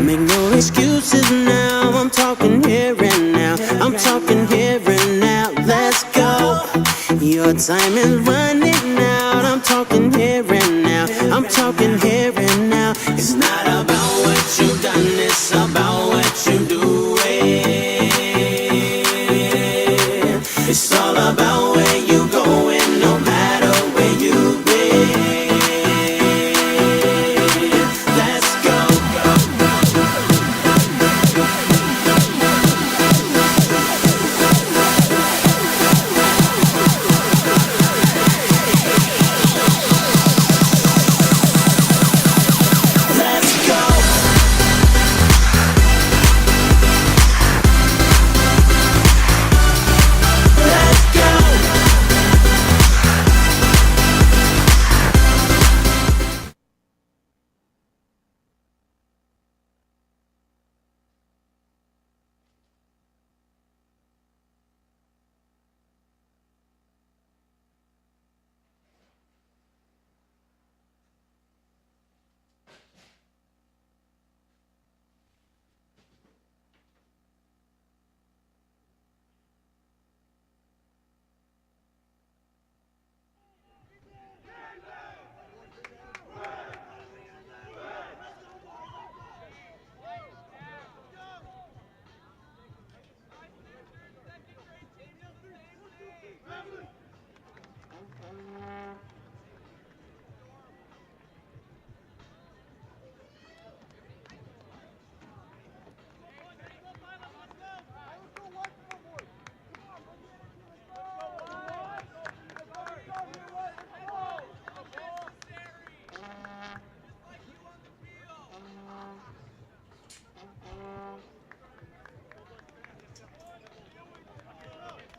Make no excuses now, I'm talking here and now. I'm talking here and now, let's go. Your time is running out, I'm talking here and now. I'm talking here and now. It's not about what you've done, it's about what you do. It's all about where you going, no matter where you've been. Let's go.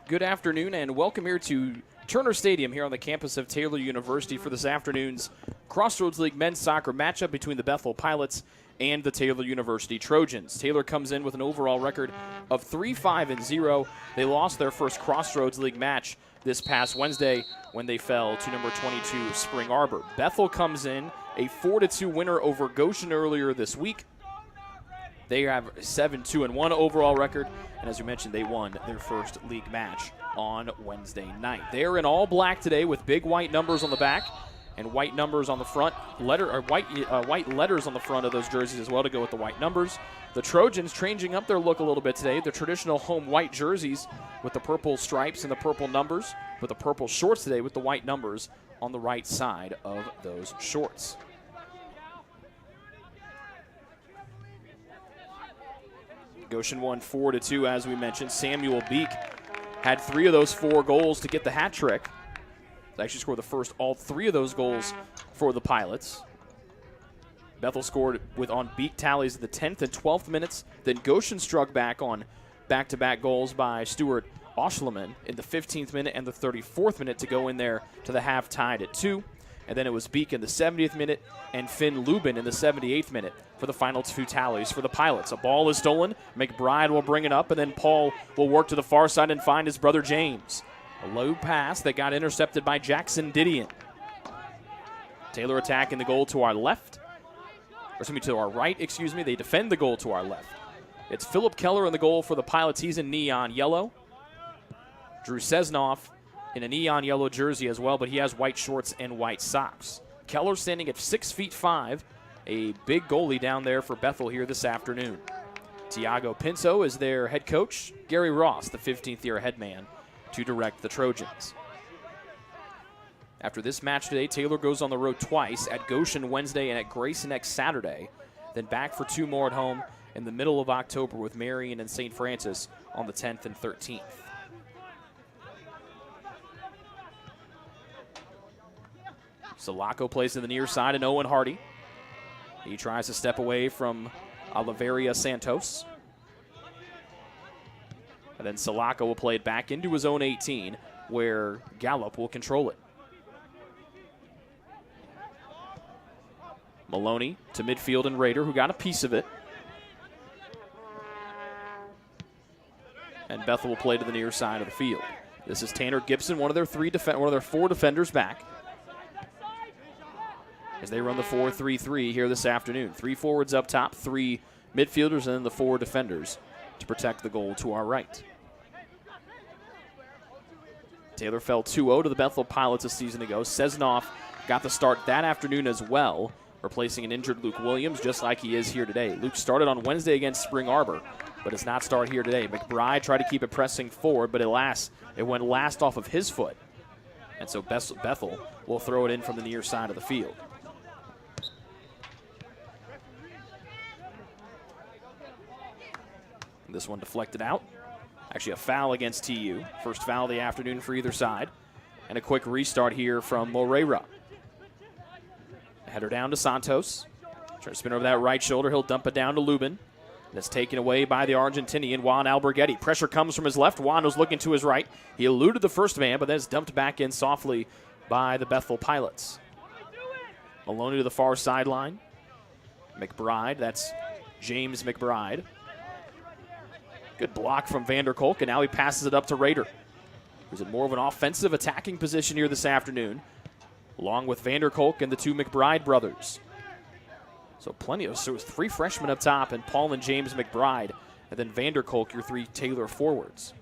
Good afternoon and welcome here to Turner Stadium here on the campus of Taylor University for this afternoon's Crossroads League men's soccer matchup between the Bethel Pilots and the Taylor University Trojans. Taylor comes in with an overall record of 3-5-0. They lost their first Crossroads League match this past Wednesday when they fell to number 22 Spring Arbor. Bethel comes in a 4-2 winner over Goshen earlier this week. They have 7-2-1 overall record, and as you mentioned, they won their first league match on Wednesday night. They're in all black today with big white numbers on the back and white numbers on the front, white letters on the front of those jerseys as well to go with the white numbers. The Trojans changing up their look a little bit today. The traditional home white jerseys with the purple stripes and the purple numbers, with the purple shorts today with the white numbers on the right side of those shorts. Goshen won 4-2, as we mentioned. Samuel Beek had 3 of those 4 goals to get the hat trick. They actually scored all 3 of those goals for the Pilots. Bethel scored on Beek tallies in the 10th and 12th minutes. Then Goshen struck back on back-to-back goals by Stuart Oshleman in the 15th minute and the 34th minute to go in there to the half tied at 2. And then it was Beek in the 70th minute and Finn Lubin in the 78th minute for the final 2 tallies for the Pilots. A ball is stolen. McBride will bring it up, and then Paul will work to the far side and find his brother James. A low pass that got intercepted by Jackson Didion. Taylor attacking the goal to our left. Or excuse me, to our right, excuse me. They defend the goal to our left. It's Philip Keller in the goal for the Pilots. He's in neon yellow. Drew Sesnoff in a neon yellow jersey as well, but he has white shorts and white socks. Keller standing at 6'5", a big goalie down there for Bethel here this afternoon. Tiago Pinto is their head coach. Gary Ross, the 15th-year head man, to direct the Trojans. After this match today, Taylor goes on the road twice, at Goshen Wednesday and at Grayson next Saturday, then back for 2 more at home in the middle of October with Marion and St. Francis on the 10th and 13th. Sulaco plays to the near side, and Owen Hardy. He tries to step away from Oliveria Santos. And then Sulaco will play it back into his own 18, where Gallup will control it. Maloney to midfield and Rader, who got a piece of it. And Bethel will play to the near side of the field. This is Tanner Gibson, one of their 4 defenders back, as they run the 4-3-3 here this afternoon. 3 forwards up top, 3 midfielders and then the 4 defenders to protect the goal to our right. Taylor fell 2-0 to the Bethel Pilots a season ago. Seznoff got the start that afternoon as well, replacing an injured Luke Williams, just like he is here today. Luke started on Wednesday against Spring Arbor, but does not start here today. McBride tried to keep it pressing forward, but it went last off of his foot. And so Bethel will throw it in from the near side of the field. This one deflected out. Actually a foul against TU. First foul of the afternoon for either side. And a quick restart here from Moreira. Header down to Santos. Trying to spin over that right shoulder. He'll dump it down to Lubin. That's taken away by the Argentinian, Juan Alberghetti. Pressure comes from his left. Juan was looking to his right. He eluded the first man, but then it's dumped back in softly by the Bethel Pilots. Maloney to the far sideline. McBride, that's James McBride. Good block from Vanderkolk, and now he passes it up to Rader, who's in more of an offensive attacking position here this afternoon, along with Vanderkolk and the 2 McBride brothers. So plenty of 3 freshmen up top, and Paul and James McBride, and then Vanderkolk, your 3 Taylor forwards.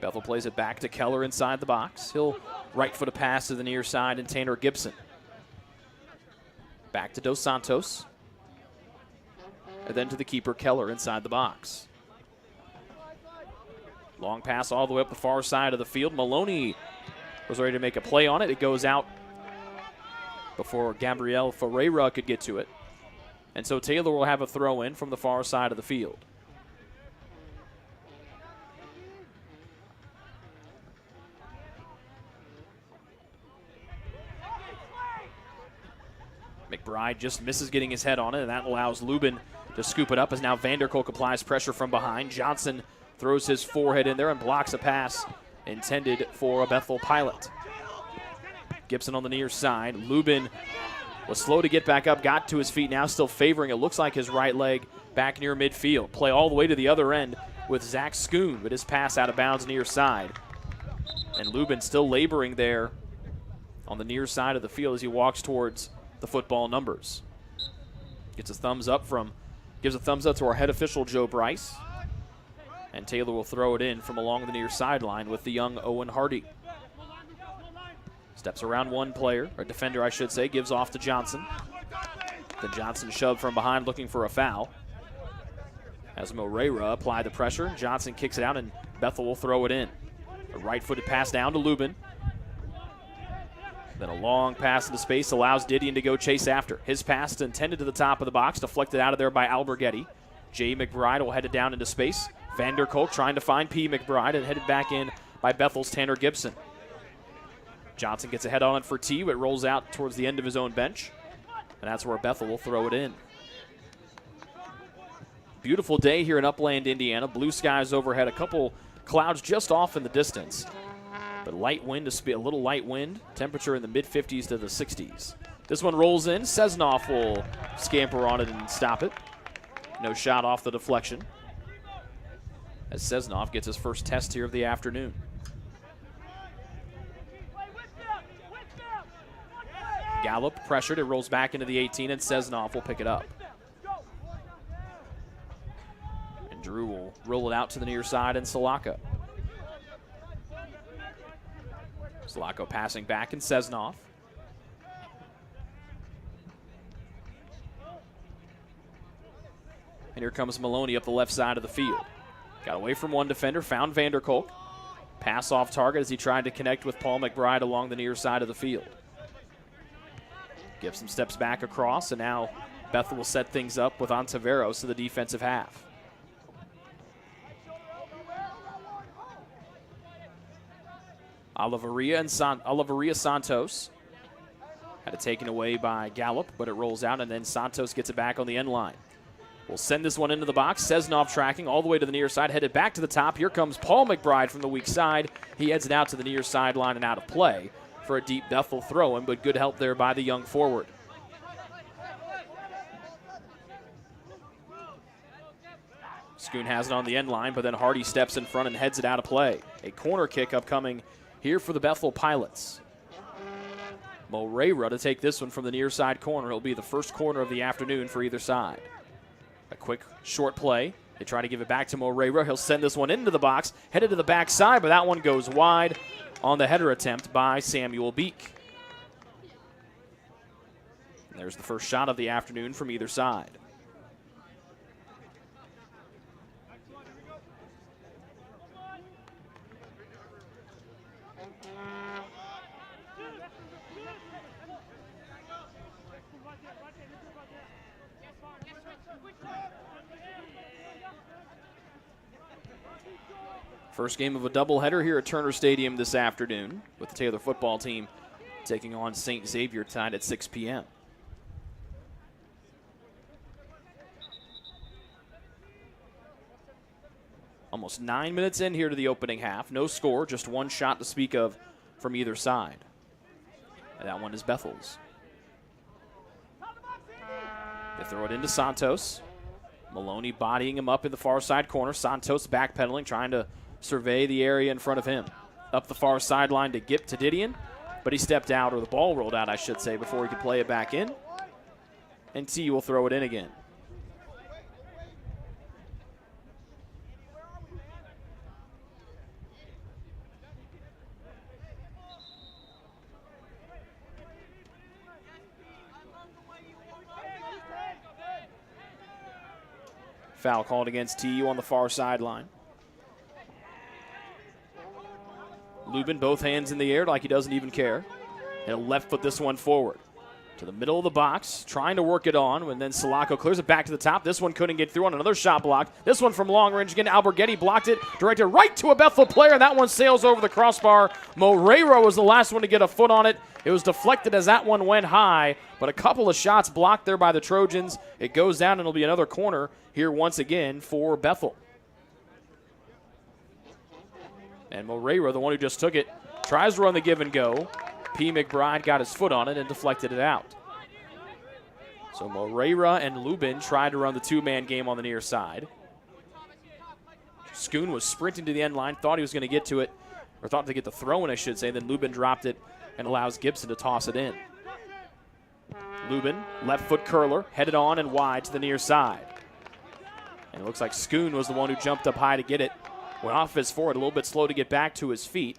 Bethel plays it back to Keller inside the box. He'll right foot a pass to the near side, and Tanner Gibson. Back to Dos Santos. And then to the keeper, Keller, inside the box. Long pass all the way up the far side of the field. Maloney was ready to make a play on it. It goes out before Gabriel Ferreira could get to it. And so Taylor will have a throw in from the far side of the field. McBride just misses getting his head on it, and that allows Lubin to scoop it up as now Vanderkolk applies pressure from behind. Johnson throws his forehead in there and blocks a pass intended for a Bethel Pilot. Gibson on the near side. Lubin was slow to get back up, got to his feet, now still favoring it looks like his right leg back near midfield. Play all the way to the other end with Zach Schoon, but his pass out of bounds near side. And Lubin still laboring there on the near side of the field as he walks towards the football numbers. Gives a thumbs up to our head official, Joe Bryce. And Taylor will throw it in from along the near sideline with the young Owen Hardy. Steps around one player, or defender I should say, gives off to Johnson. Then Johnson shoved from behind looking for a foul. As Moreira applied the pressure, Johnson kicks it out and Bethel will throw it in. A right-footed pass down to Lubin. Then a long pass into space allows Didion to go chase after. His pass is intended to the top of the box, deflected out of there by Alberghetti. J. McBride will head it down into space. Vanderkolk trying to find P. McBride and headed back in by Bethel's Tanner Gibson. Johnson gets a head on it for T, but rolls out towards the end of his own bench. And that's where Bethel will throw it in. Beautiful day here in Upland, Indiana. Blue skies overhead, a couple clouds just off in the distance. But light wind, a little light wind. Temperature in the mid-50s to the 60s. This one rolls in. Seznoff will scamper on it and stop it. No shot off the deflection. As Seznoff gets his first test here of the afternoon. Gallup pressured. It rolls back into the 18, and Seznoff will pick it up. And Drew will roll it out to the near side, and Salaka. Salako passing back, and Seznoff. And here comes Maloney up the left side of the field. Got away from one defender, found Vanderkolk. Pass off target as he tried to connect with Paul McBride along the near side of the field. Gibson steps back across, and now Bethel will set things up with Ontiveros to the defensive half. Oliveria Santos had it taken away by Gallup, but it rolls out, and then Santos gets it back on the end line. We'll send this one into the box. Seznoff tracking all the way to the near side, headed back to the top. Here comes Paul McBride from the weak side. He heads it out to the near sideline and out of play for a deep Bethel throw-in, but good help there by the young forward. Schoon has it on the end line, but then Hardy steps in front and heads it out of play. A corner kick upcoming here for the Bethel Pilots. Moreira to take this one from the near side corner. It'll be the first corner of the afternoon for either side. A quick short play. They try to give it back to Moreira. He'll send this one into the box, headed to the backside, but that one goes wide on the header attempt by Samuel Beek. And there's the first shot of the afternoon from either side. First game of a doubleheader here at Turner Stadium this afternoon, with the Taylor football team taking on St. Xavier tonight at 6 p.m. Almost 9 minutes in here to the opening half. No score, just one shot to speak of from either side. And that one is Bethel's. They throw it into Santos. Maloney bodying him up in the far side corner. Santos backpedaling, trying to survey the area in front of him. Up the far sideline to Didion, but he stepped out, or the ball rolled out, I should say, before he could play it back in. And T will throw it in again. Foul called against TU on the far sideline. Lubin, both hands in the air like he doesn't even care. He'll left foot this one forward to the middle of the box, trying to work it on, and then Salako clears it back to the top. This one couldn't get through on another shot blocked. This one from long range again. Alberghetti blocked it, directed right to a Bethel player, and that one sails over the crossbar. Moreira was the last one to get a foot on it. It was deflected as that one went high, but a couple of shots blocked there by the Trojans. It goes down, and it'll be another corner here once again for Bethel. And Moreira, the one who just took it, tries to run the give and go. P. McBride got his foot on it and deflected it out. So Moreira and Lubin tried to run the two-man game on the near side. Schoon was sprinting to the end line, thought he was going to get to it, or thought to get the throw in, I should say. Then Lubin dropped it and allows Gibson to toss it in. Lubin, left foot curler, headed on and wide to the near side. And it looks like Schoon was the one who jumped up high to get it. Went off his forward, a little bit slow to get back to his feet.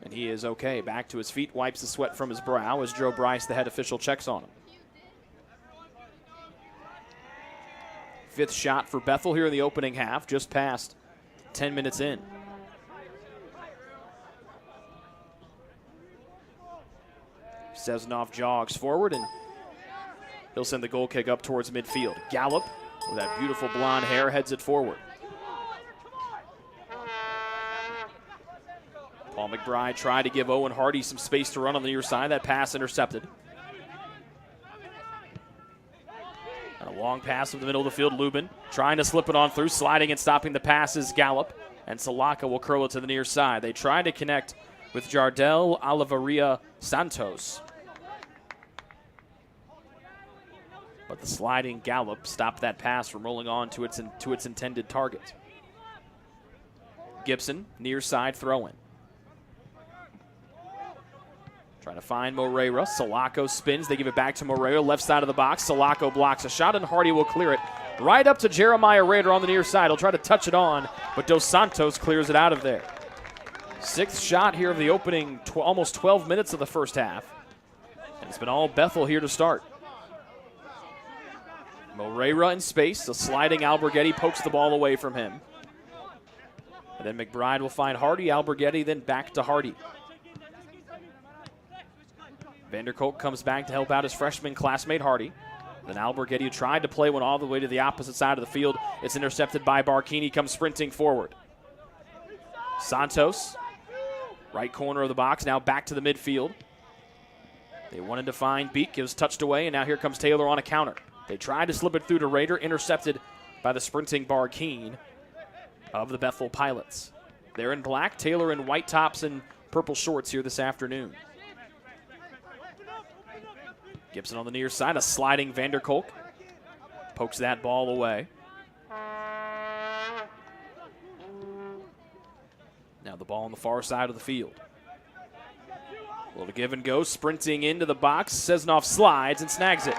And he is okay. Back to his feet, wipes the sweat from his brow as Joe Bryce, the head official, checks on him. Fifth shot for Bethel here in the opening half, just past 10 minutes in. Sesnov jogs forward, and he'll send the goal kick up towards midfield. Gallup, with that beautiful blonde hair, heads it forward. Paul McBride tried to give Owen Hardy some space to run on the near side. That pass intercepted. And a long pass from the middle of the field. Lubin trying to slip it on through. Sliding and stopping the pass is Gallup. And Salaka will curl it to the near side. They try to connect with Jardel Oliveria Santos. But the sliding Gallup stopped that pass from rolling on to its intended target. Gibson, near side throw-in. Trying to find Moreira. Salako spins. They give it back to Moreira. Left side of the box. Salako blocks a shot, and Hardy will clear it right up to Jeremiah Rader on the near side. He'll try to touch it on, but Dos Santos clears it out of there. Sixth shot here of the opening almost 12 minutes of the first half. And it's been all Bethel here to start. Moreira in space. The sliding Alberghetti pokes the ball away from him. And then McBride will find Hardy. Alberghetti then back to Hardy. Vanderkolk comes back to help out his freshman classmate Hardy. Then Alberghetti tried to play one all the way to the opposite side of the field. It's intercepted by Barkini, comes sprinting forward. Santos, right corner of the box, now back to the midfield. They wanted to find Beek. It was touched away, and now here comes Taylor on a counter. They tried to slip it through to Rader, intercepted by the sprinting Barkeen of the Bethel Pilots. They're in black, Taylor in white tops and purple shorts here this afternoon. Gibson on the near side, a sliding Vanderkolk. Pokes that ball away. Now Now the ball on the far side of the field. A little give and go, sprinting into the box. Sesnoff slides and snags it.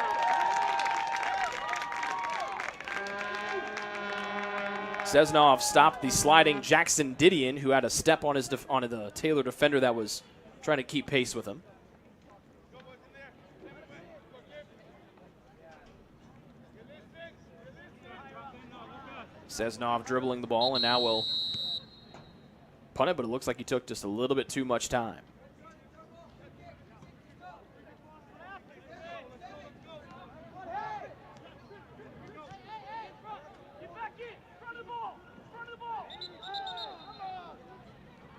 Sesnoff stopped the sliding Jackson Didion, who had a step on the Taylor defender that was trying to keep pace with him. Sesnoff dribbling the ball, and now will punt it, but it looks like he took just a little bit too much time.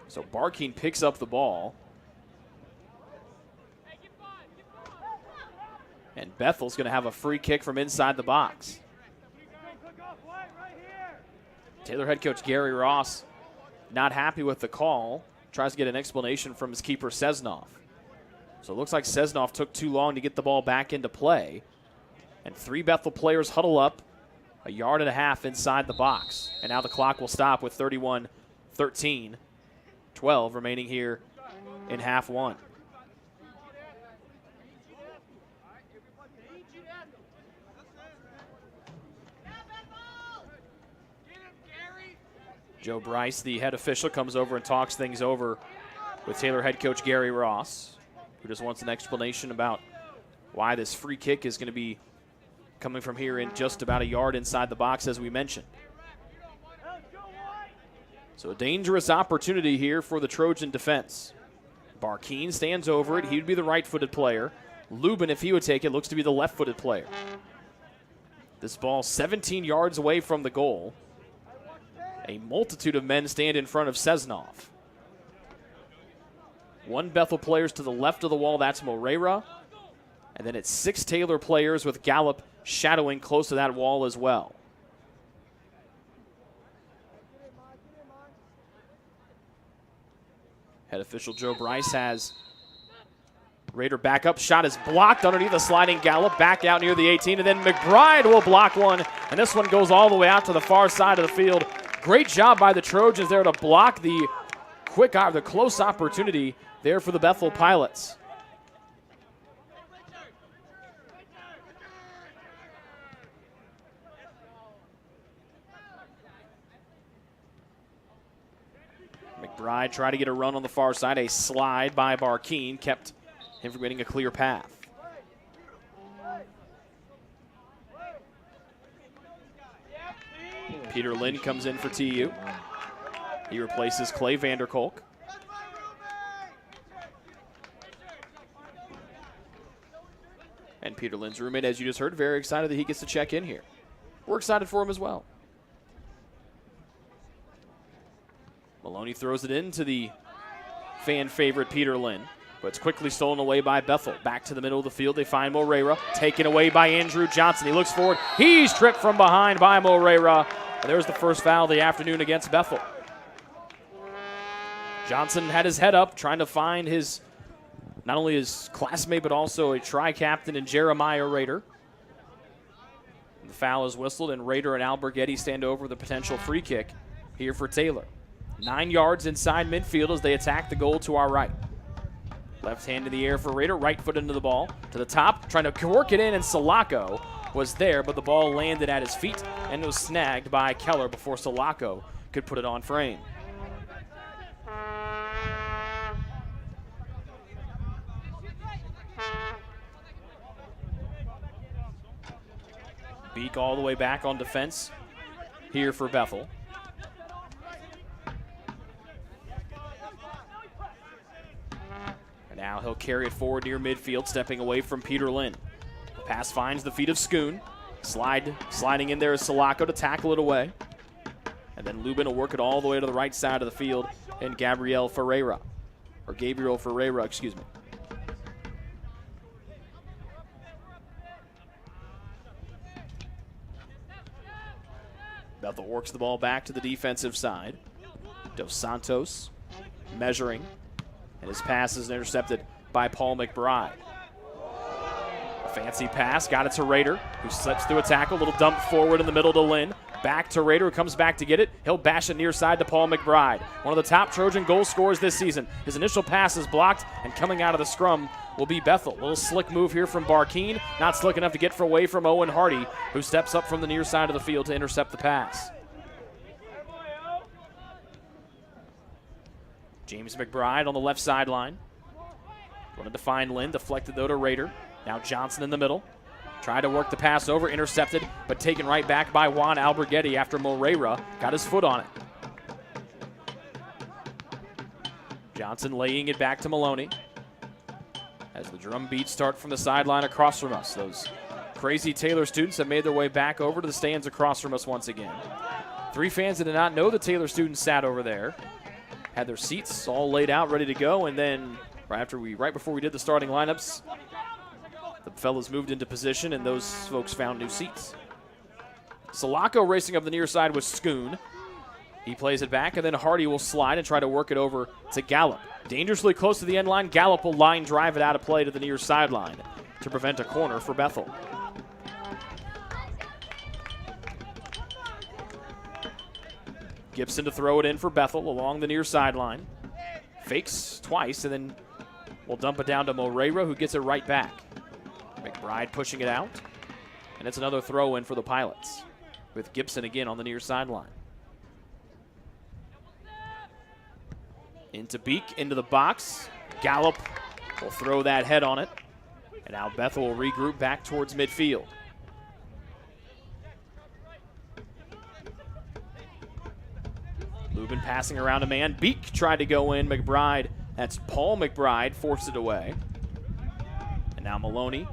So Barkeen picks up the ball. And Bethel's going to have a free kick from inside the box. Taylor head coach Gary Ross not happy with the call. Tries to get an explanation from his keeper Sesnoff. So it looks like Sesnoff took too long to get the ball back into play. And 3 Bethel players huddle up a yard and a half inside the box. And now the clock will stop with 31-13. 12 remaining here in half one. Joe Bryce, the head official, comes over and talks things over with Taylor head coach Gary Ross, who just wants an explanation about why this free kick is going to be coming from here in just about a yard inside the box, as we mentioned. So a dangerous opportunity here for the Trojan defense. Barkeen stands over it. He would be the right-footed player. Lubin, if he would take it, looks to be the left-footed player. This ball 17 yards away from the goal. A multitude of men stand in front of Sesnoff. 1 Bethel players to the left of the wall, that's Moreira. And then it's 6 Taylor players with Gallup shadowing close to that wall as well. Head official Joe Bryce has Raider back up. Shot is blocked underneath the sliding Gallup. Back out near the 18. And then McBride will block one. And this one goes all the way out to the far side of the field. Great job by the Trojans there to block the close opportunity there for the Bethel Pilots. McBride tried to get a run on the far side. A slide by Barkeen kept him from getting a clear path. Peter Lynn comes in for TU. He replaces Clay Vanderkolk. And Peter Lynn's roommate, as you just heard, very excited that he gets to check in here. We're excited for him as well. Maloney throws it into the fan favorite Peter Lynn, but it's quickly stolen away by Bethel. Back to the middle of the field, they find Moreira, taken away by Andrew Johnson. He looks forward, he's tripped from behind by Moreira. And there's the first foul of the afternoon against Bethel. Johnson had his head up, trying to find not only his classmate, but also a tri-captain in Jeremiah Rader. The foul is whistled, and Rader and Alberghetti stand over the potential free kick here for Taylor. 9 yards inside midfield as they attack the goal to our right. Left hand in the air for Rader, right foot into the ball. To the top, trying to work it in, and Salako was there, but the ball landed at his feet and was snagged by Keller before Salako could put it on frame. Beak all the way back on defense here for Bethel. And now he'll carry it forward near midfield, stepping away from Peter Lynn. The pass finds the feet of Schoon. Sliding in there is Salako to tackle it away. And then Lubin will work it all the way to the right side of the field, and Gabriel Ferreira, excuse me. Bethel works the ball back to the defensive side. Dos Santos measuring, and his pass is intercepted by Paul McBride. A fancy pass, got it to Rader, who slips through a tackle, little dump forward in the middle to Lynn. Back to Rader, who comes back to get it. He'll bash it near side to Paul McBride, one of the top Trojan goal scorers this season. His initial pass is blocked, and coming out of the scrum will be Bethel. A little slick move here from Barkeen. Not slick enough to get away from Owen Hardy, who steps up from the near side of the field to intercept the pass. James McBride on the left sideline. Wanted to find Lynn, deflected though to Rader. Now Johnson in the middle. Tried to work the pass over, intercepted, but taken right back by Juan Alberghetti after Moreira got his foot on it. Johnson laying it back to Maloney. As the drum beats start from the sideline across from us. Those crazy Taylor students have made their way back over to the stands across from us once again. 3 fans that did not know the Taylor students sat over there. Had their seats all laid out, ready to go, and then right before we did the starting lineups, the fellas moved into position, and those folks found new seats. Salako racing up the near side with Schoon. He plays it back, and then Hardy will slide and try to work it over to Gallup. Dangerously close to the end line. Gallup will line drive it out of play to the near sideline to prevent a corner for Bethel. Gibson to throw it in for Bethel along the near sideline. Fakes twice, and then will dump it down to Moreira, who gets it right back. McBride pushing it out, and it's another throw in for the Pilots with Gibson again on the near sideline. Into Beak, into the box. Gallup will throw that head on it, and now Bethel will regroup back towards midfield. Lubin passing around a man. Beak tried to go in. McBride, that's Paul McBride, forced it away. And now Maloney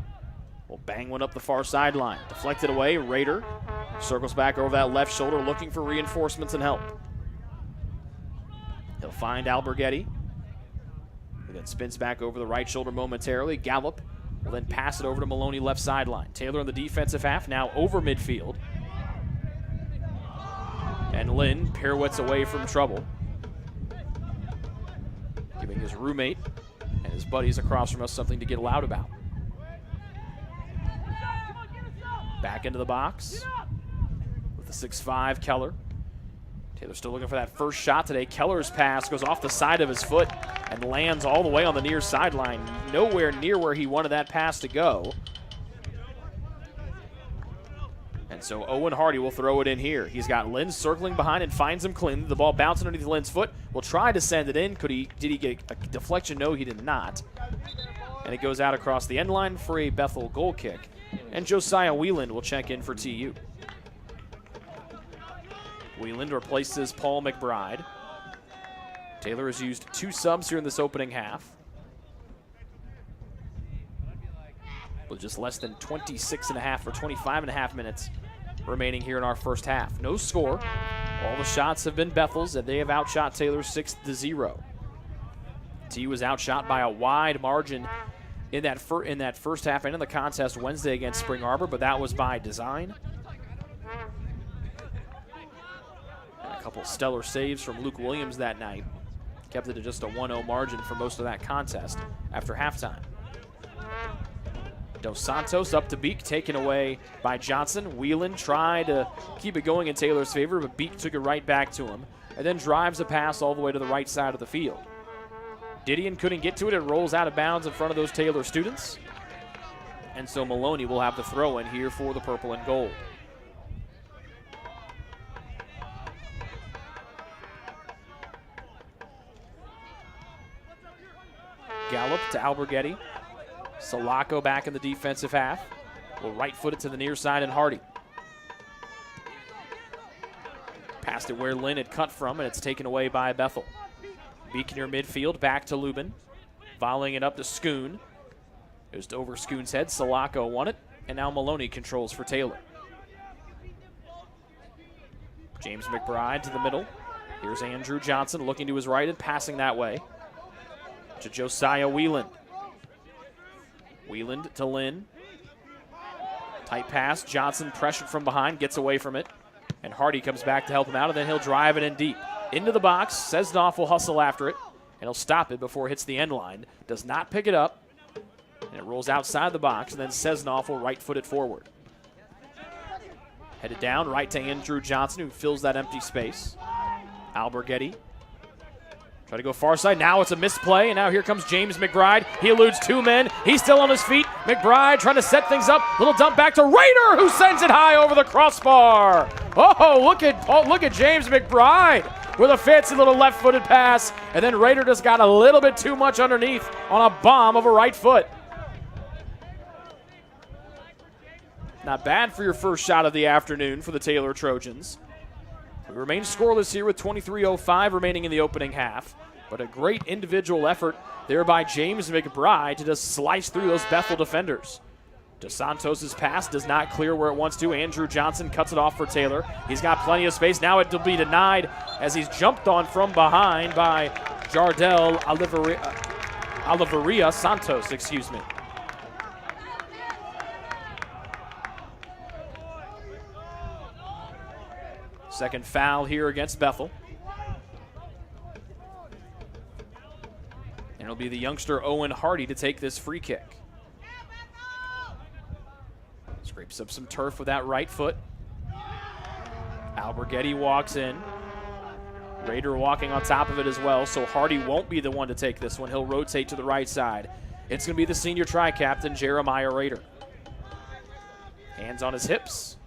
will bang one up the far sideline. Deflected away. Rader circles back over that left shoulder looking for reinforcements and help. He'll find Alberghetti, who then spins back over the right shoulder momentarily. Gallup will then pass it over to Maloney left sideline. Taylor in the defensive half, now over midfield. And Lynn pirouettes away from trouble, giving his roommate and his buddies across from us something to get loud about. Back into the box with the 6'5", Keller. Taylor still looking for that first shot today. Keller's pass goes off the side of his foot and lands all the way on the near sideline. Nowhere near where he wanted that pass to go. And so Owen Hardy will throw it in here. He's got Lynn circling behind and finds him clean. The ball bouncing underneath Lynn's foot. Will try to send it in. Did he get a deflection? No, he did not. And it goes out across the end line for a Bethel goal kick. And Josiah Wieland will check in for TU. Wieland replaces Paul McBride. Taylor has used 2 subs here in this opening half, with just less than 26.5 or 25.5 minutes remaining here in our first half. No score. All the shots have been Bethel's, and they have outshot Taylor 6-0. TU was outshot by a wide margin in that first half and in the contest Wednesday against Spring Arbor, but that was by design. And a couple stellar saves from Luke Williams that night kept it to just a 1-0 margin for most of that contest after halftime. Dos Santos up to Beak, taken away by Johnson. Whelan tried to keep it going in Taylor's favor, but Beak took it right back to him and then drives a pass all the way to the right side of the field. Didion couldn't get to it. It rolls out of bounds in front of those Taylor students. And so Maloney will have the throw in here for the purple and gold. Gallup to Alberghetti. Salako back in the defensive half. Will right foot it to the near side and Hardy. Passed it where Lynn had cut from, and it's taken away by Bethel. Beak near midfield, back to Lubin. Volleying it up to Schoon. Just over Schoon's head. Salako won it, and now Maloney controls for Taylor. James McBride to the middle. Here's Andrew Johnson looking to his right and passing that way to Josiah Wieland. Wieland to Lynn. Tight pass. Johnson pressured from behind, gets away from it. And Hardy comes back to help him out, and then he'll drive it in deep. Into the box. Sesnoff will hustle after it, and he'll stop it before it hits the end line. Does not pick it up, and it rolls outside the box, and then Sesnoff will right foot it forward. Headed down, right to Andrew Johnson, who fills that empty space. Alberghetti try to go far side. Now it's a misplay, and now here comes James McBride. He eludes two men. He's still on his feet. McBride trying to set things up. Little dump back to Rader, who sends it high over the crossbar. Oh, look at James McBride with a fancy little left-footed pass, and then Rader just got a little bit too much underneath on a bomb of a right foot. Not bad for your first shot of the afternoon for the Taylor Trojans. We remain scoreless here with 23:05 remaining in the opening half, but a great individual effort there by James McBride to just slice through those Bethel defenders. Dos Santos' pass does not clear where it wants to. Andrew Johnson cuts it off for Taylor. He's got plenty of space. Now it will be denied as he's jumped on from behind by Jardel Oliveria Santos, excuse me. Second foul here against Bethel. And it'll be the youngster Owen Hardy to take this free kick. Scrapes up some turf with that right foot. Alberghetti walks in. Rader walking on top of it as well, so Hardy won't be the one to take this one. He'll rotate to the right side. It's going to be the senior tri-captain, Jeremiah Rader. Hands on his hips.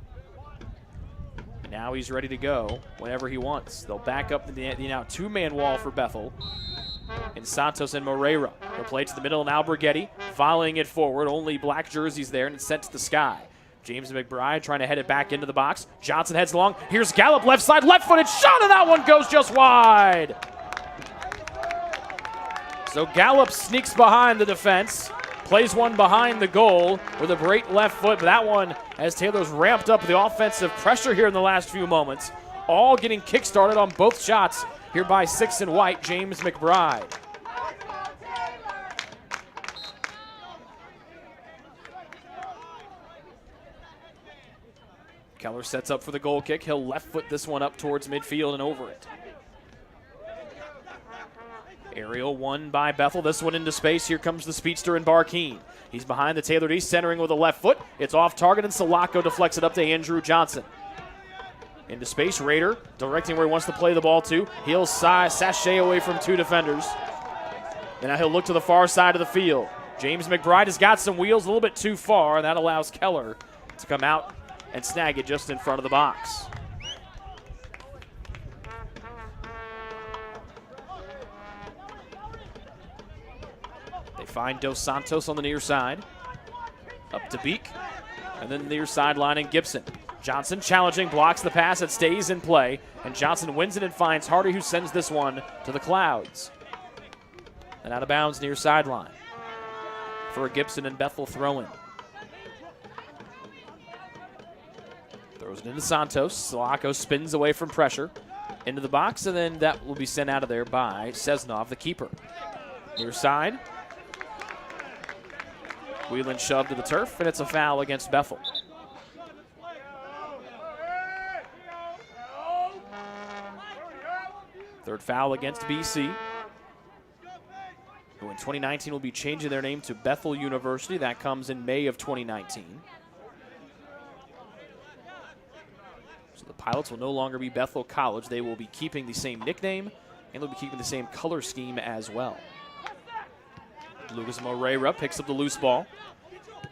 Now he's ready to go whenever he wants. They'll back up the now two-man wall for Bethel. And Santos and Moreira. They'll play to the middle and Alberghetti volleying it forward. Only black jerseys there, and it's sent to the sky. James McBride trying to head it back into the box. Johnson heads long. Here's Gallup, left side, left-footed shot, and that one goes just wide. So Gallup sneaks behind the defense. Plays one behind the goal with a great left foot. But that one, as Taylor's ramped up the offensive pressure here in the last few moments, all getting kick-started on both shots here by 6 and white, James McBride. Keller sets up for the goal kick. He'll left foot this one up towards midfield and over it. Aerial won by Bethel. This one into space. Here comes the speedster in Barkeen. He's behind the Taylor D, centering with a left foot. It's off target, and Sulaco deflects it up to Andrew Johnson. Into space, Rader directing where he wants to play the ball to. He'll sachet away from two defenders. And now he'll look to the far side of the field. James McBride has got some wheels a little bit too far, and that allows Keller to come out and snag it just in front of the box. They find Dos Santos on the near side. Up to Beek. And then the near sideline and Gibson. Johnson challenging, blocks the pass. It stays in play. And Johnson wins it and finds Hardy, who sends this one to the clouds. And out of bounds near sideline for a Gibson and Bethel throw-in. Throws it into Santos. Sulaco spins away from pressure into the box, and then that will be sent out of there by Sesnov, the keeper. Near side. Whelan shoved to the turf, and it's a foul against Bethel. Third foul against BC, who in 2019 will be changing their name to Bethel University. That comes in May of 2019. So the Pilots will no longer be Bethel College. They will be keeping the same nickname, and they'll be keeping the same color scheme as well. Lucas Moreira picks up the loose ball.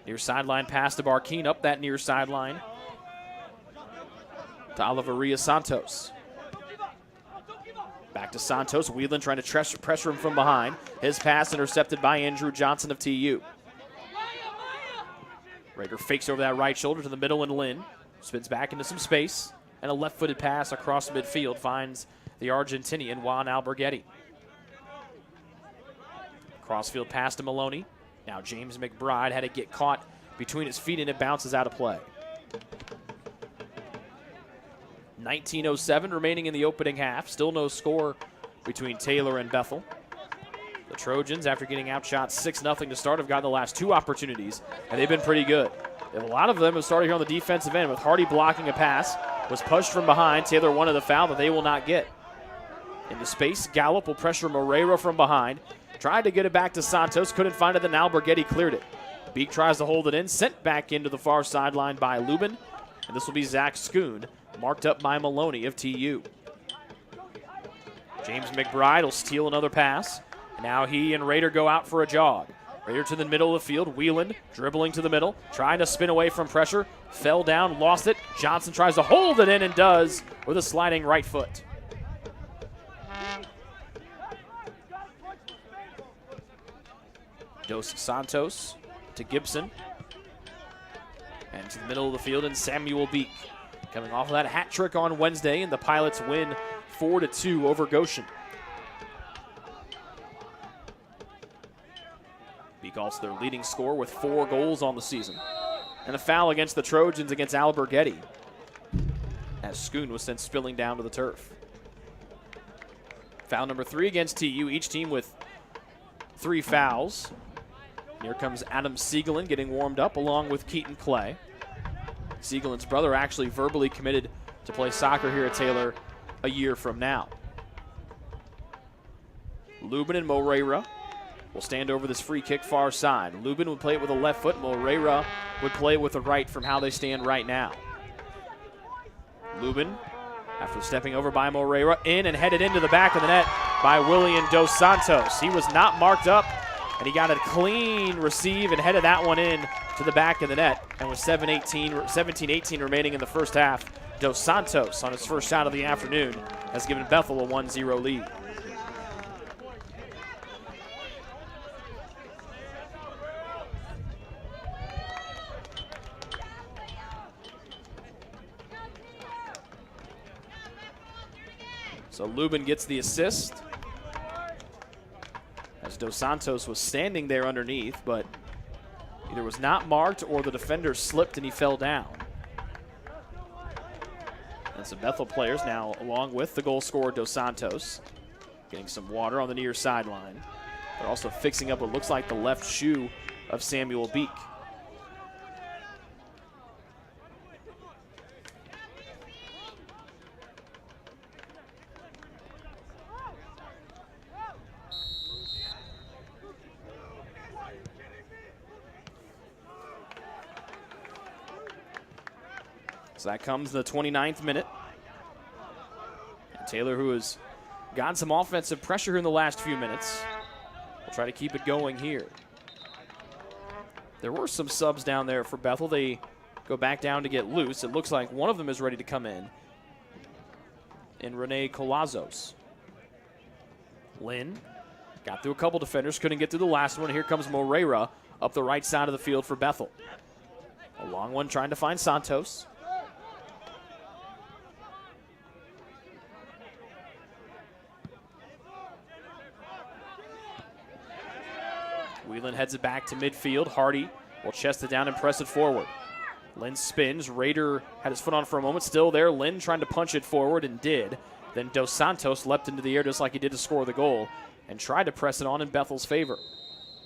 Near sideline pass to Barkeen, up that near sideline to Oliveria Santos. Back to Santos. Whelan trying to pressure him from behind. His pass intercepted by Andrew Johnson of TU. Rader fakes over that right shoulder to the middle and Lynn. Spins back into some space. And a left-footed pass across midfield finds the Argentinian Juan Alberghetti. Crossfield pass to Maloney. Now James McBride had to get caught between his feet and it bounces out of play. 19:07 remaining in the opening half. Still no score between Taylor and Bethel. The Trojans, after getting outshot 6-0 to start, have gotten the last two opportunities, and they've been pretty good. A lot of them have started here on the defensive end with Hardy blocking a pass. Was pushed from behind. Taylor wanted the foul that they will not get. Into space, Gallup will pressure Moreira from behind. Tried to get it back to Santos, couldn't find it, then Alberghetti cleared it. Beek tries to hold it in, sent back into the far sideline by Lubin. and this will be Zach Schoon, marked up by Maloney of TU. James McBride will steal another pass. Now he and Rader go out for a jog. Rader to the middle of the field. Wheeland dribbling to the middle, trying to spin away from pressure. Fell down, lost it. Johnson tries to hold it in and does with a sliding right foot. Dos Santos to Gibson. And to the middle of the field, and Samuel Beek coming off of that hat trick on Wednesday, and the Pilots win 4-2 over Goshen. Beek also their leading scorer with 4 goals on the season. And a foul against the Trojans against Alberghetti, as Schoon was sent spilling down to the turf. Foul number 3 against TU, each team with 3 fouls. Here comes Adam Siegelin getting warmed up along with Keaton Clay. Siegelin's brother actually verbally committed to play soccer here at Taylor a year from now. Lubin and Moreira will stand over this free kick far side. Lubin would play it with a left foot. Moreira would play it with the right from how they stand right now. Lubin, after stepping over by Moreira, in and headed into the back of the net by William Dos Santos. He was not marked up, and he got a clean receive and headed that one in to the back of the net. And with 17-18 remaining in the first half, Dos Santos, on his first shot of the afternoon, has given Bethel a 1-0 lead. So Lubin gets the assist, as Dos Santos was standing there underneath, but either was not marked or the defender slipped and he fell down. And some Bethel players now, along with the goal scorer Dos Santos, getting some water on the near sideline. They're also fixing up what looks like the left shoe of Samuel Beek. So that comes the 29th minute. And Taylor, who has gotten some offensive pressure here in the last few minutes, will try to keep it going here. There were some subs down there for Bethel. They go back down to get loose. It looks like one of them is ready to come in Rene Colazos. Lynn got through a couple defenders, couldn't get through the last one. Here comes Moreira up the right side of the field for Bethel. A long one trying to find Santos. Wheelan heads it back to midfield. Hardy will chest it down and press it forward. Lynn spins. Rader had his foot on for a moment. Still there. Lynn trying to punch it forward and did. Then Dos Santos leapt into the air just like he did to score the goal and tried to press it on in Bethel's favor.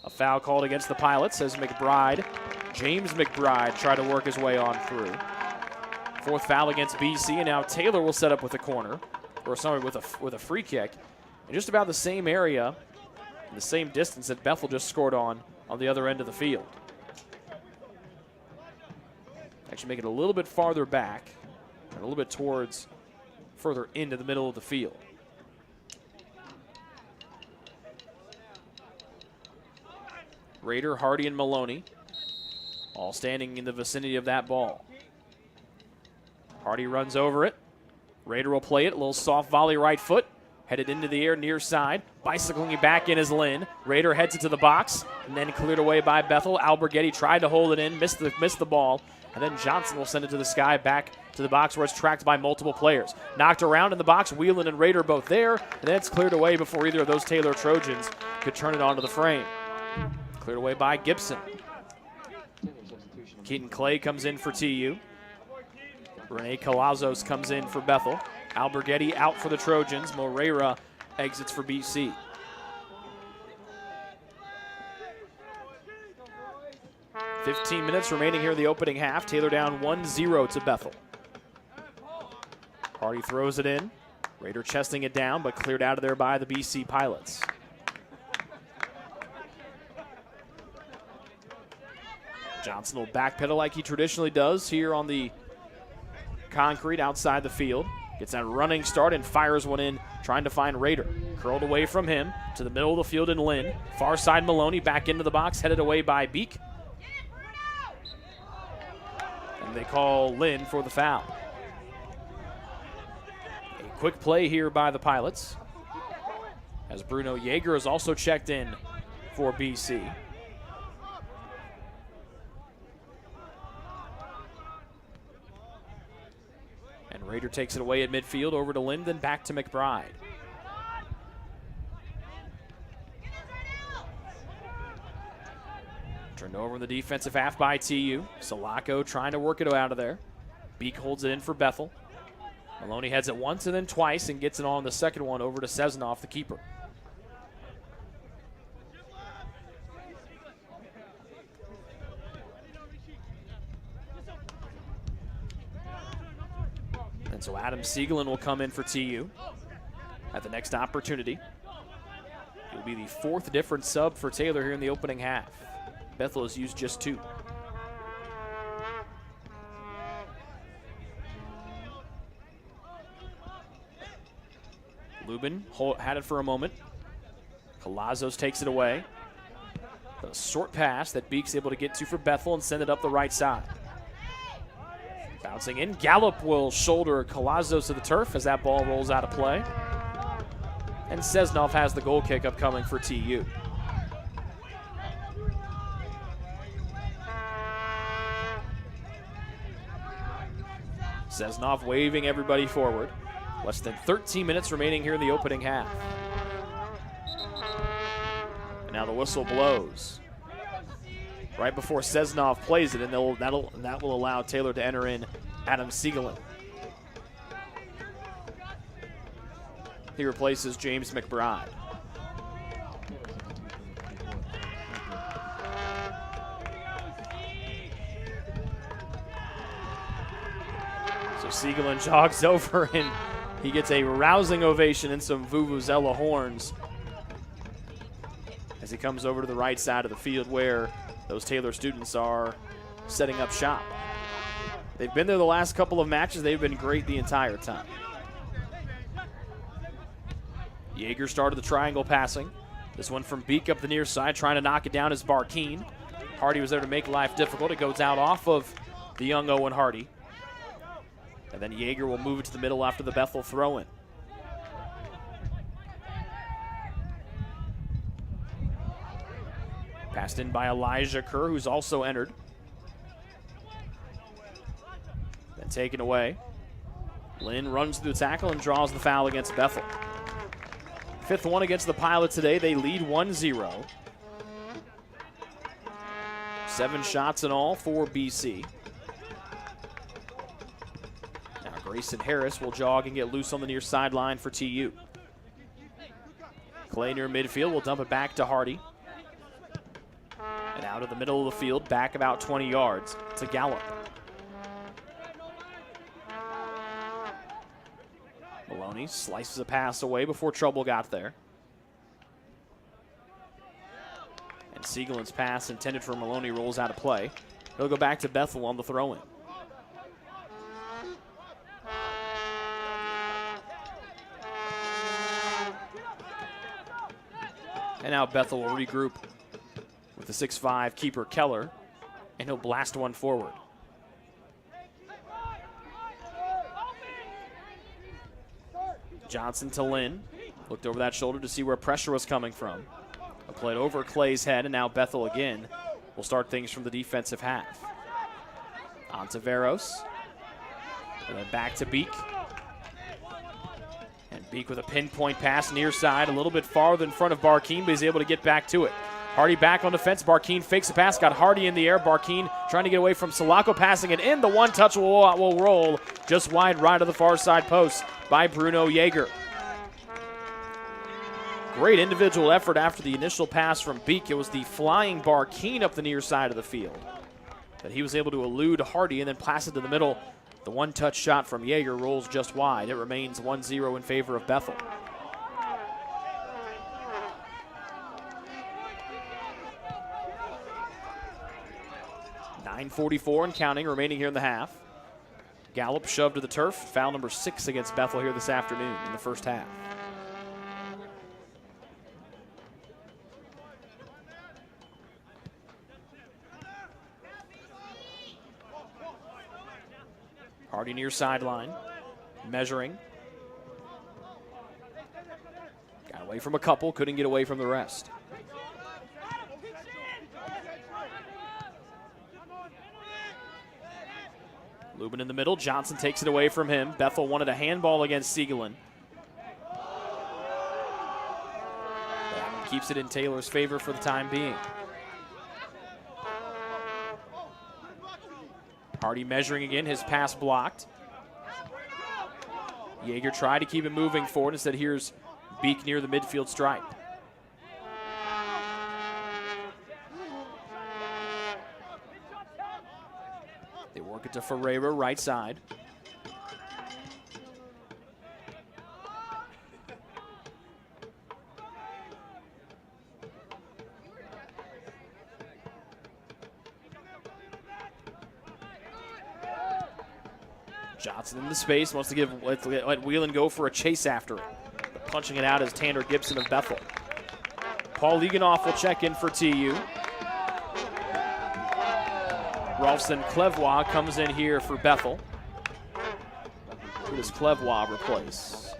A foul called against the Pilots as James McBride tried to work his way on through. 4th foul against BC, and now Taylor will set up with a corner, or sorry, with a free kick in just about the same area, the same distance that Bethel just scored on the other end of the field. Actually make it a little bit farther back and a little bit towards further into the middle of the field. Rader, Hardy, and Maloney all standing in the vicinity of that ball. Hardy runs over it. Rader will play it. A little soft volley right foot. Headed into the air near side. Bicycling back in is Lynn. Rader heads it to the box and then cleared away by Bethel. Alberghetti tried to hold it in, missed the ball. And then Johnson will send it to the sky back to the box where it's tracked by multiple players. Knocked around in the box. Wheelan and Rader both there. And then it's cleared away before either of those Taylor Trojans could turn it onto the frame. Cleared away by Gibson. Keaton Clay comes in for TU. Rene Colazos comes in for Bethel. Alberghetti out for the Trojans. Moreira exits for BC. "15 minutes remaining here in the opening half. Taylor down 1-0 to Bethel. Hardy throws it in. Rader chesting it down, but cleared out of there by the BC Pilots. Johnson will backpedal like he traditionally does here on the concrete outside the field. Gets that running start and fires one in, trying to find Rader. Curled away from him to the middle of the field in Lynn. Far side Maloney back into the box, headed away by Beek. And they call Lynn for the foul. A quick play here by the Pilots, as Bruno Yeager is also checked in for BC. And Rader takes it away at midfield, over to Lynn, then back to McBride. Turned over in the defensive half by TU. Salako trying to work it out of there. Beek holds it in for Bethel. Maloney heads it once and then twice and gets it on the second one over to Seznoff, the keeper. And so Adam Siegelin will come in for TU at the next opportunity. He'll be the fourth different sub for Taylor here in the opening half. Bethel has used just 2. Lubin had it for a moment. Calazos takes it away. A short pass that Beek's able to get to for Bethel and send it up the right side. Bouncing in, Gallup will shoulder Calazos to the turf as that ball rolls out of play. And Seznoff has the goal kick upcoming for TU. Seznoff waving everybody forward. Less than 13 minutes remaining here in the opening half. And now the whistle blows right before Seznoff plays it, and that will allow Taylor to enter in Adam Siegelin. He replaces James McBride. So Siegelin jogs over and he gets a rousing ovation and some vuvuzela horns as he comes over to the right side of the field where those Taylor students are setting up shop. They've been there the last couple of matches. They've been great the entire time. Yeager started the triangle passing. This one from Beek up the near side, trying to knock it down is Barkeen. Hardy was there to make life difficult. It goes out off of the young Owen Hardy. And then Yeager will move it to the middle after the Bethel throw-in. Passed in by Elijah Kerr, who's also entered. Then taken away. Lynn runs through the tackle and draws the foul against Bethel. 5th one against the Pilots today. They lead 1-0. 7 shots in all for BC. Now Grayson Harris will jog and get loose on the near sideline for TU. Clay near midfield will dump it back to Hardy. And out of the middle of the field, back about 20 yards to Gallup. Maloney slices a pass away before trouble got there. And Siegelin's pass intended for Maloney rolls out of play. He'll go back to Bethel on the throw-in. And now Bethel will regroup with the 6'5" keeper Keller, and he'll blast one forward. Johnson to Lynn. Looked over that shoulder to see where pressure was coming from. A play over Clay's head, and now Bethel again will start things from the defensive half. On to Veros. And then back to Beek. And Beek with a pinpoint pass near side, a little bit farther in front of Barkeen, but he's able to get back to it. Hardy back on defense. Barkeen fakes the pass, got Hardy in the air. Barkeen trying to get away from Salako, passing it in. The one touch will roll just wide right of the far side post by Bruno Yeager. Great individual effort after the initial pass from Beek. It was the flying Barkeen up the near side of the field that he was able to elude Hardy and then pass it to the middle. The one-touch shot from Yeager rolls just wide. It remains 1-0 in favor of Bethel. .9:44 and counting remaining here in the half. Gallup shoved to the turf. Foul number 6 against Bethel here this afternoon in the first half. Hardy near sideline, measuring. Got away from a couple, couldn't get away from the rest. Lubin in the middle, Johnson takes it away from him. Bethel wanted a handball against Siegelin. Keeps it in Taylor's favor for the time being. Hardy measuring again, his pass blocked. Yeager tried to keep it moving forward. Instead, here's Beek near the midfield stripe. They work it to Ferreira, right side. Johnson in the space, wants to let Whelan go for a chase after it. But punching it out is Tanner Gibson of Bethel. Paul Eganoff will check in for TU. Rolfson Clevois comes in here for Bethel. Who does Clevois replace?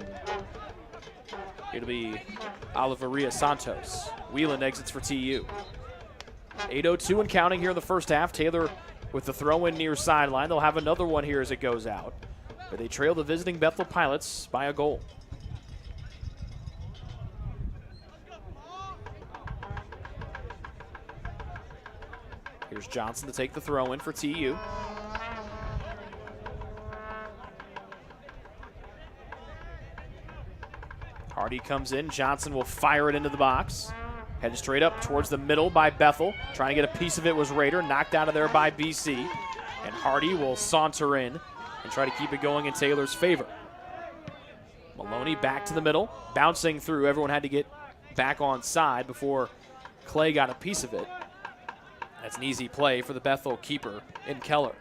It'll be Oliveria Santos. Whelan exits for TU. 8:02 and counting here in the first half. Taylor with the throw in near sideline. They'll have another one here as it goes out. But they trail the visiting Bethel Pilots by a goal. Here's Johnson to take the throw in for TU. Hardy comes in. Johnson will fire it into the box. Headed straight up towards the middle by Bethel. Trying to get a piece of it was Rader. Knocked out of there by BC. And Hardy will saunter in and try to keep it going in Taylor's favor. Maloney back to the middle. Bouncing through. Everyone had to get back on side before Clay got a piece of it. That's an easy play for the Bethel keeper in Keller.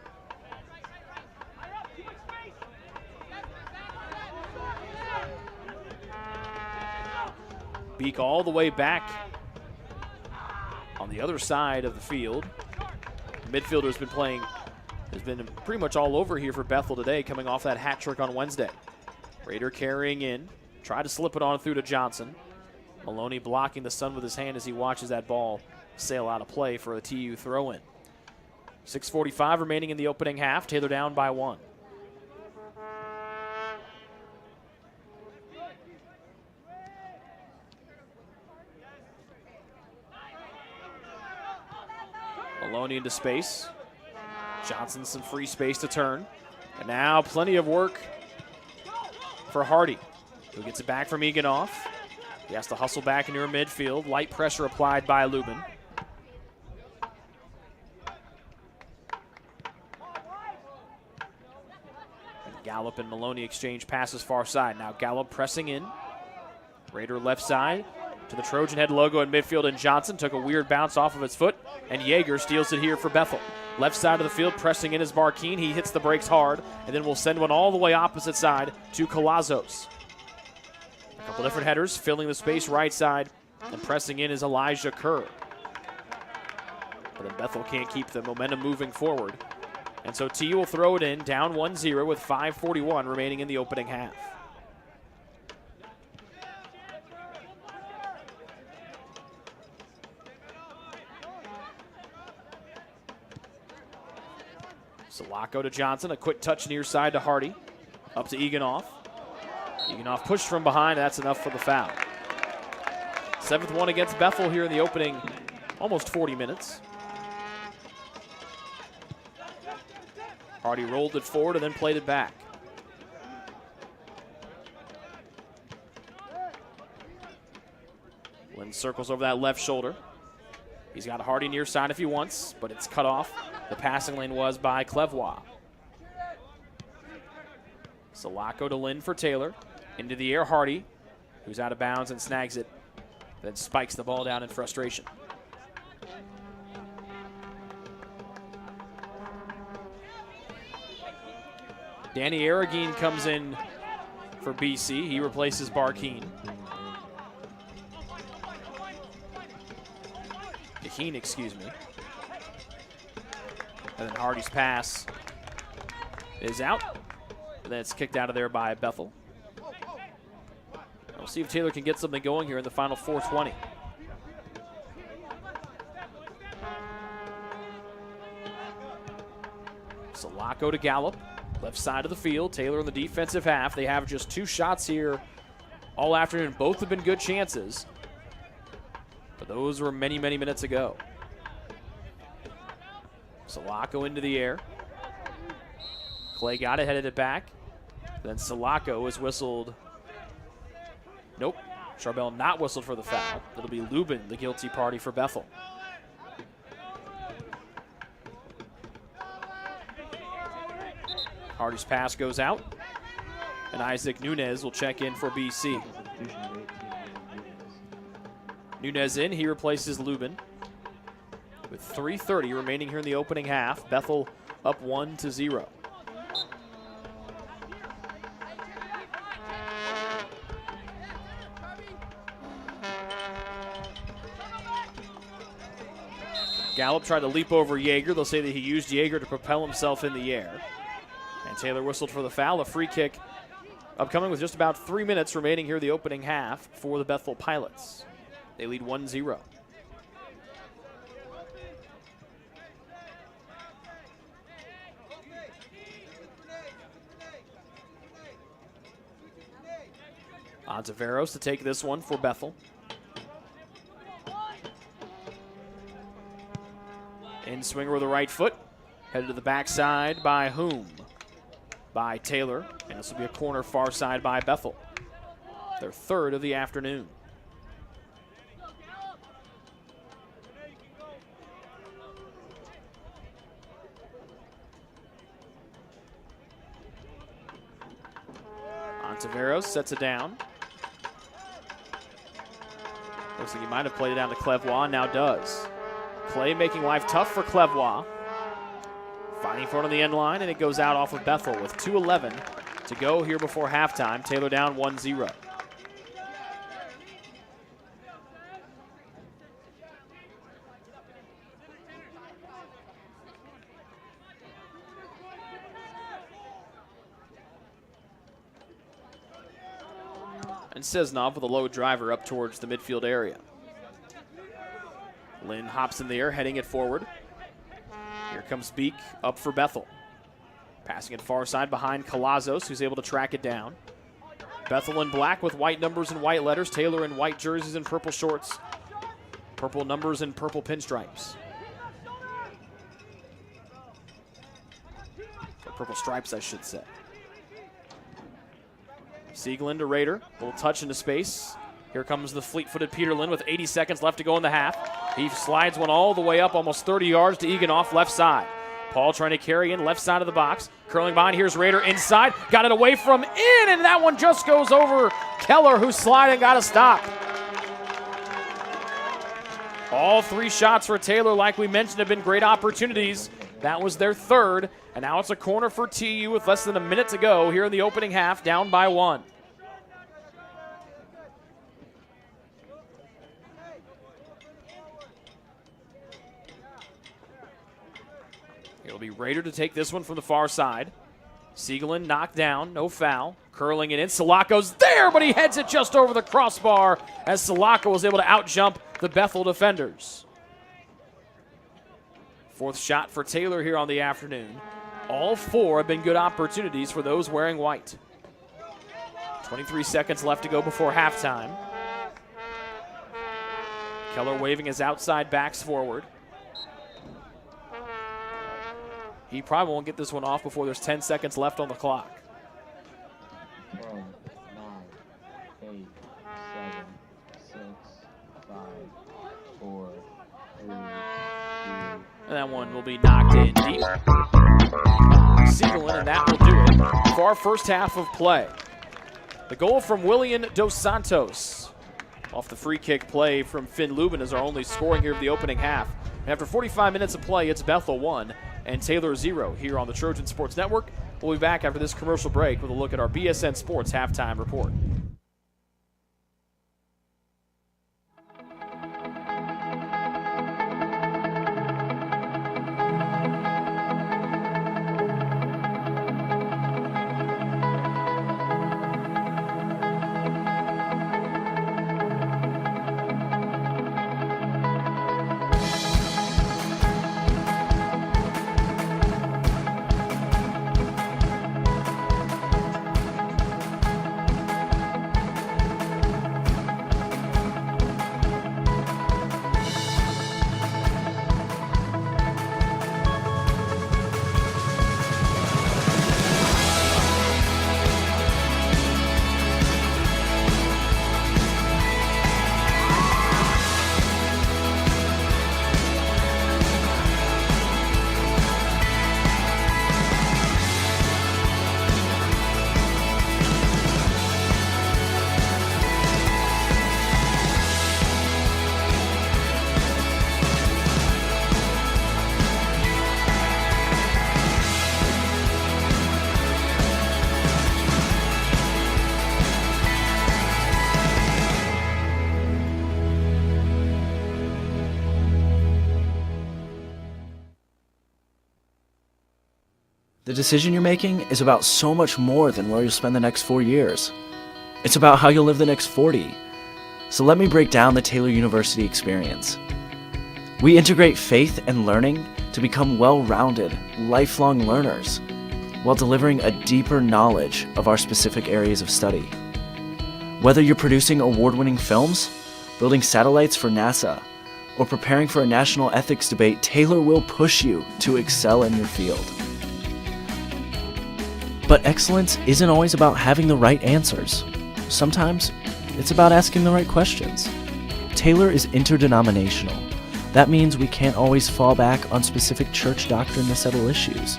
Beek all the way back on the other side of the field. The midfielder has been pretty much all over here for Bethel today, coming off that hat trick on Wednesday. Rader carrying in, tried to slip it on through to Johnson. Maloney blocking the sun with his hand as he watches that ball sail out of play for a TU throw-in. 6:45 remaining in the opening half. Taylor down by 1. Maloney into space. Johnson some free space to turn. And now plenty of work for Hardy, who gets it back from Eganoff. He has to hustle back into midfield. Light pressure applied by Lubin. Gallup and Maloney exchange passes far side. Now Gallup pressing in. Rader left side to the Trojan head logo in midfield, and Johnson took a weird bounce off of his foot, and Yeager steals it here for Bethel. Left side of the field, pressing in is Barkeen. He hits the brakes hard, and then we'll send one all the way opposite side to Colazos. A couple different headers, filling the space right side, and pressing in is Elijah Kerr. But then Bethel can't keep the momentum moving forward. And so TU will throw it in, down 1-0 with 5:41 remaining in the opening half. Salako to Johnson, a quick touch near side to Hardy. Up to Eganoff. Eganoff pushed from behind, that's enough for the foul. 7th one against Bethel here in the opening almost 40 minutes. Hardy rolled it forward and then played it back. Lynn circles over that left shoulder. He's got Hardy near side if he wants, but it's cut off. The passing lane was by Clevois. Salako to Lynn for Taylor. Into the air, Hardy, who's out of bounds and snags it, then spikes the ball down in frustration. Danny Aragine comes in for BC. He replaces Barkeen. Deheen, excuse me. And then Hardy's pass is out. And then it's kicked out of there by Bethel. We'll see if Taylor can get something going here in the final 4:20. Salako to Gallup, left side of the field. Taylor in the defensive half. They have just 2 shots here all afternoon. Both have been good chances, but those were many, many minutes ago. Salako into the air. Clay got it, headed it back. Then Salako is whistled. Nope. Charbel not whistled for the foul. It'll be Lubin, the guilty party for Bethel. Hardy's pass goes out. And Isaac Nunez will check in for BC. Nunez in, he replaces Lubin. With 3:30 remaining here in the opening half, Bethel up 1-0. Gallup tried to leap over Yeager. They'll say that he used Yeager to propel himself in the air. And Taylor whistled for the foul. A free kick upcoming with just about 3 minutes remaining here in the opening half for the Bethel Pilots. They lead 1-0. Ontiveros to take this one for Bethel. In swinger with the right foot. Headed to the backside by whom? By Taylor. And this will be a corner far side by Bethel. Their 3rd of the afternoon. Ontiveros sets it down. Looks like he might have played it down to Clevois, now does. Clay making life tough for Clevois. Fighting for it on the end line, and it goes out off of Bethel with 2:11 to go here before halftime. Taylor down 1-0. And Seznov with a low driver up towards the midfield area. Lynn hops in the air, heading it forward. Here comes Beek up for Bethel. Passing it far side behind Calazos, who's able to track it down. Bethel in black with white numbers and white letters. Taylor in white jerseys and purple shorts. Purple numbers and purple pinstripes. Or purple stripes, I should say. Siegelin to Rader. A little touch into space. Here comes the fleet-footed Peter Lynn with 80 seconds left to go in the half. He slides one all the way up, almost 30 yards to Eganoff, left side. Paul trying to carry in, left side of the box. Curling behind, here's Rader inside. Got it away from in, and that one just goes over Keller, who's sliding, got to stop. All 3 shots for Taylor, like we mentioned, have been great opportunities. That was their 3rd, and now it's a corner for TU with less than a minute to go here in the opening half, down by 1. It'll be Rader to take this one from the far side. Siegelin knocked down, no foul. Curling it in, Salako's there, but he heads it just over the crossbar as Salako was able to outjump the Bethel defenders. 4th shot for Taylor here on the afternoon. All 4 have been good opportunities for those wearing white. 23 seconds left to go before halftime. Keller waving his outside backs forward. He probably won't get this one off before there's 10 seconds left on the clock. 10, 9, 8, 7, 6, 5, 4, 3, 2. And that one will be knocked in deep. Siegelin, and that will do it for our first half of play. The goal from Willian Dos Santos off the free kick play from Finn Lubin is our only scoring here of the opening half. After 45 minutes of play, it's Bethel 1 and Taylor 0 here on the Trojan Sports Network. We'll be back after this commercial break with a look at our BSN Sports halftime report. The decision you're making is about so much more than where you'll spend the next 4 years. It's about how you'll live the next 40. So let me break down the Taylor University experience. We integrate faith and learning to become well-rounded, lifelong learners, while delivering a deeper knowledge of our specific areas of study. Whether you're producing award-winning films, building satellites for NASA, or preparing for a national ethics debate, Taylor will push you to excel in your field. But excellence isn't always about having the right answers. Sometimes it's about asking the right questions. Taylor is interdenominational. That means we can't always fall back on specific church doctrine to settle issues.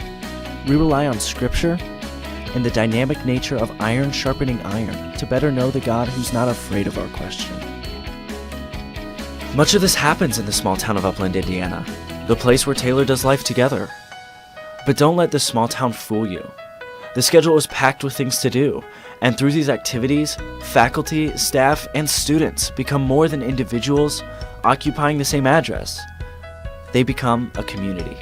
We rely on scripture and the dynamic nature of iron sharpening iron to better know the God who's not afraid of our question. Much of this happens in the small town of Upland, Indiana, the place where Taylor does life together. But don't let this small town fool you. The schedule is packed with things to do, and through these activities, faculty, staff, and students become more than individuals occupying the same address. They become a community.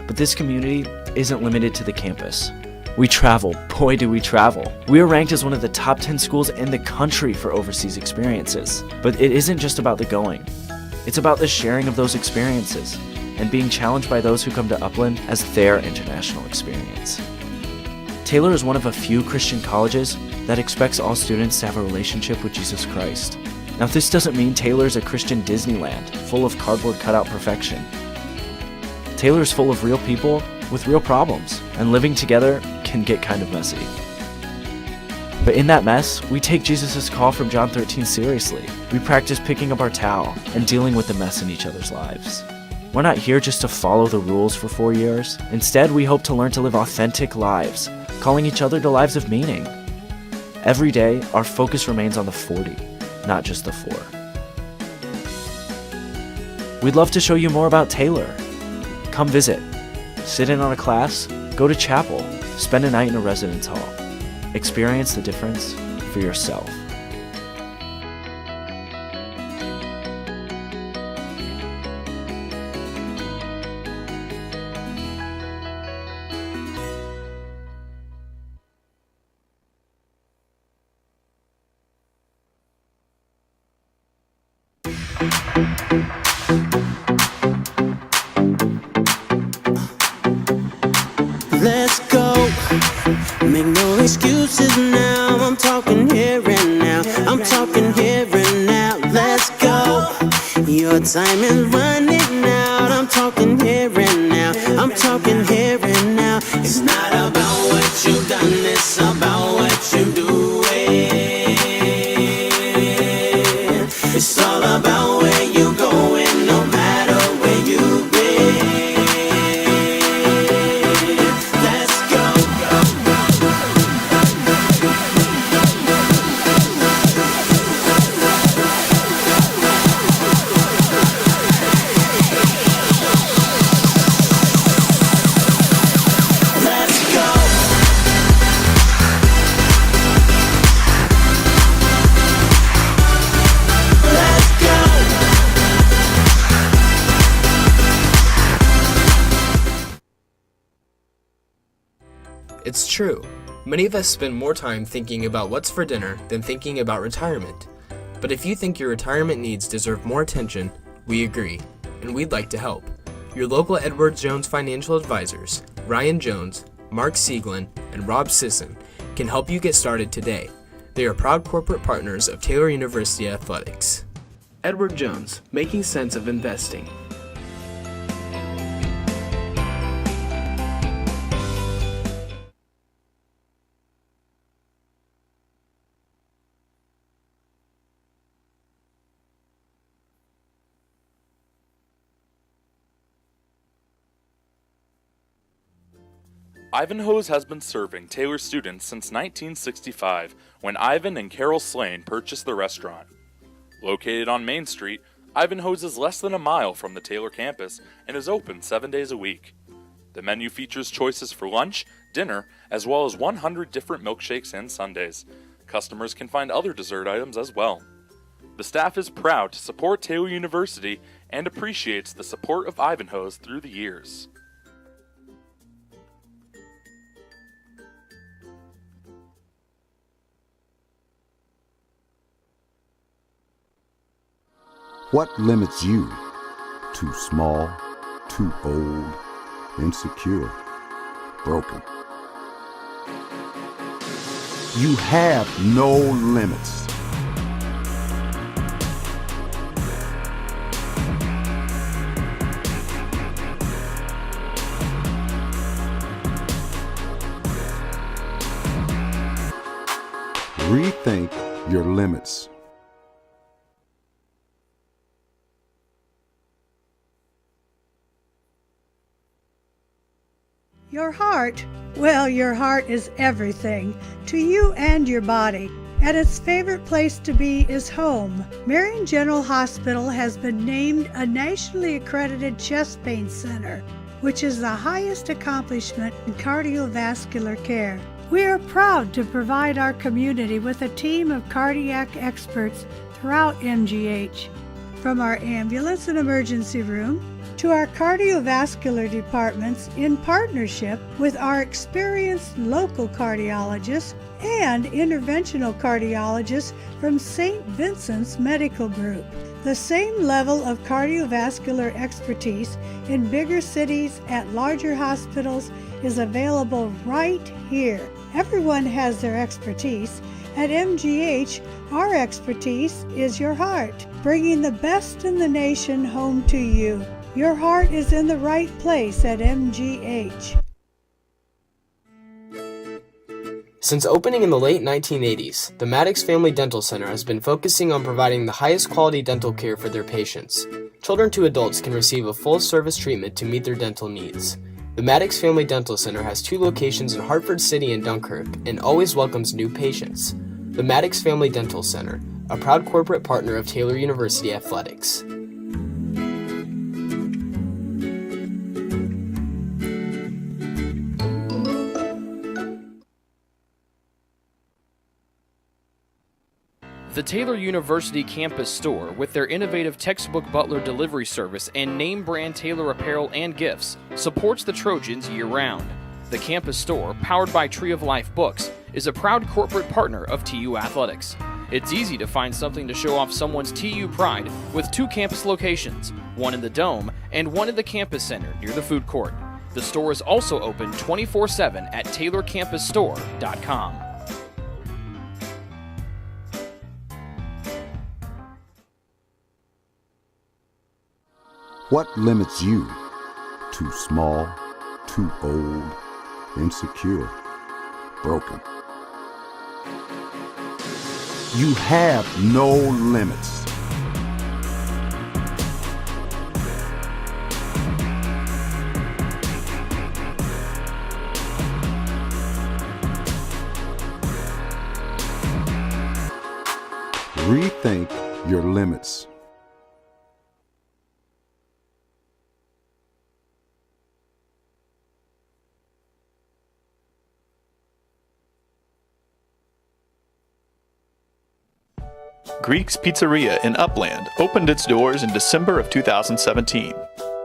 But this community isn't limited to the campus. We travel, boy do we travel. We are ranked as one of the top 10 schools in the country for overseas experiences. But it isn't just about the going. It's about the sharing of those experiences and being challenged by those who come to Upland as their international experience. Taylor is one of a few Christian colleges that expects all students to have a relationship with Jesus Christ. Now, this doesn't mean Taylor is a Christian Disneyland full of cardboard cutout perfection. Taylor is full of real people with real problems, and living together can get kind of messy. But in that mess, we take Jesus' call from John 13 seriously. We practice picking up our towel and dealing with the mess in each other's lives. We're not here just to follow the rules for 4 years. Instead, we hope to learn to live authentic lives, calling each other to lives of meaning. Every day, our focus remains on the 40, not just the 4. We'd love to show you more about Taylor. Come visit, sit in on a class, go to chapel, spend a night in a residence hall. Experience the difference for yourself. Let's go. Make no excuses now. I'm talking here and now. I'm talking here and now. Let's go. Your time is running out. I'm talking here and now. I'm talking here and now. It's not about what you've done, it's about what you're doing. It's all about where you're going, no matter where you've been. Let's go. It's true. Many of us spend more time thinking about what's for dinner than thinking about retirement. But if you think your retirement needs deserve more attention, we agree, and we'd like to help. Your local Edward Jones financial advisors, Ryan Jones, Mark Sieglin, and Rob Sisson, can help you get started today. They are proud corporate partners of Taylor University Athletics. Edward Jones, making sense of investing. Ivanhoe's has been serving Taylor students since 1965, when Ivan and Carol Slane purchased the restaurant. Located on Main Street, Ivanhoe's is less than a mile from the Taylor campus and is open 7 days a week. The menu features choices for lunch, dinner, as well as 100 different milkshakes and sundaes. Customers can find other dessert items as well. The staff is proud to support Taylor University and appreciates the support of Ivanhoe's through the years. What limits you? Too small, too old, insecure, broken. You have no limits. Rethink your limits. Your heart, well, your heart is everything to you and your body, and its favorite place to be is home. Marion General Hospital has been named a nationally accredited chest pain center, which is the highest accomplishment in cardiovascular care. We are proud to provide our community with a team of cardiac experts throughout MGH. From our ambulance and emergency room to our cardiovascular departments in partnership with our experienced local cardiologists and interventional cardiologists from St. Vincent's Medical Group. The same level of cardiovascular expertise in bigger cities at larger hospitals is available right here. Everyone has their expertise. At MGH, our expertise is your heart, bringing the best in the nation home to you. Your heart is in the right place at MGH. Since opening in the late 1980s, the Maddox Family Dental Center has been focusing on providing the highest quality dental care for their patients. Children to adults can receive a full-service treatment to meet their dental needs. The Maddox Family Dental Center has 2 locations in Hartford City and Dunkirk and always welcomes new patients. The Maddox Family Dental Center, a proud corporate partner of Taylor University Athletics. The Taylor University campus store, with their innovative textbook butler delivery service and name brand Taylor apparel and gifts, supports the Trojans year-round. The campus store, powered by Tree of Life Books, is a proud corporate partner of TU Athletics. It's easy to find something to show off someone's TU pride with 2 campus locations, one in the Dome and one in the campus center near the food court. The store is also open 24/7 at taylorcampusstore.com. What limits you? Too small, too old, insecure, broken. You have no limits. Rethink your limits. Greek's Pizzeria in Upland opened its doors in December of 2017.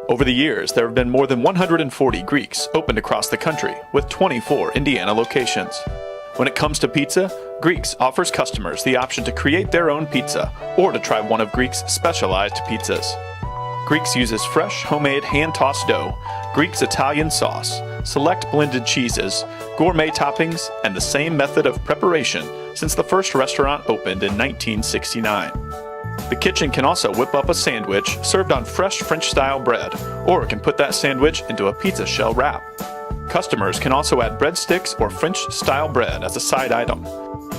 Over the years, there have been more than 140 Greeks opened across the country, with 24 Indiana locations. When it comes to pizza, Greeks offers customers the option to create their own pizza or to try one of Greeks' specialized pizzas. Greeks uses fresh, homemade, hand-tossed dough, Greeks Italian sauce, select blended cheeses, gourmet toppings, and the same method of preparation since the first restaurant opened in 1969. The kitchen can also whip up a sandwich served on fresh French-style bread, or it can put that sandwich into a pizza shell wrap. Customers can also add breadsticks or French-style bread as a side item.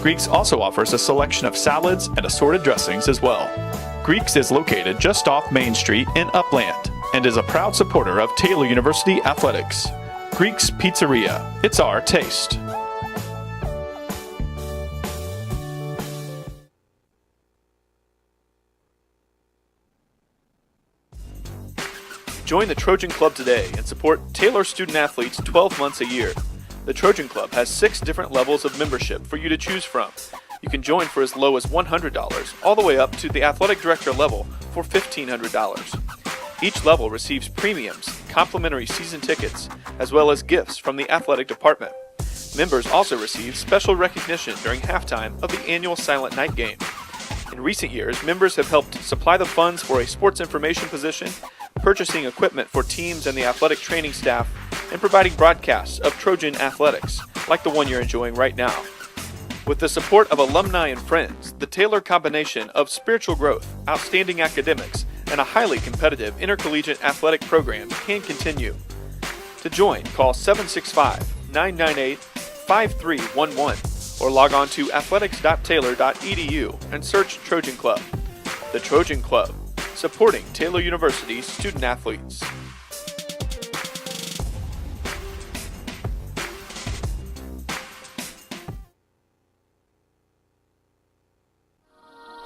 Greeks also offers a selection of salads and assorted dressings as well. Greeks is located just off Main Street in Upland and is a proud supporter of Taylor University athletics. Greeks Pizzeria, it's our taste. Join the Trojan Club today and support Taylor student athletes 12 months a year. The Trojan Club has 6 different levels of membership for you to choose from. You can join for as low as $100, all the way up to the athletic director level for $1,500. Each level receives premiums, complimentary season tickets, as well as gifts from the athletic department. Members also receive special recognition during halftime of the annual Silent Night game. In recent years, members have helped supply the funds for a sports information position, purchasing equipment for teams and the athletic training staff, and providing broadcasts of Trojan athletics, like the one you're enjoying right now. With the support of alumni and friends, the Taylor combination of spiritual growth, outstanding academics, and a highly competitive intercollegiate athletic program can continue. To join, call 765-998-5311 or log on to athletics.taylor.edu and search Trojan Club. The Trojan Club, supporting Taylor University's student athletes.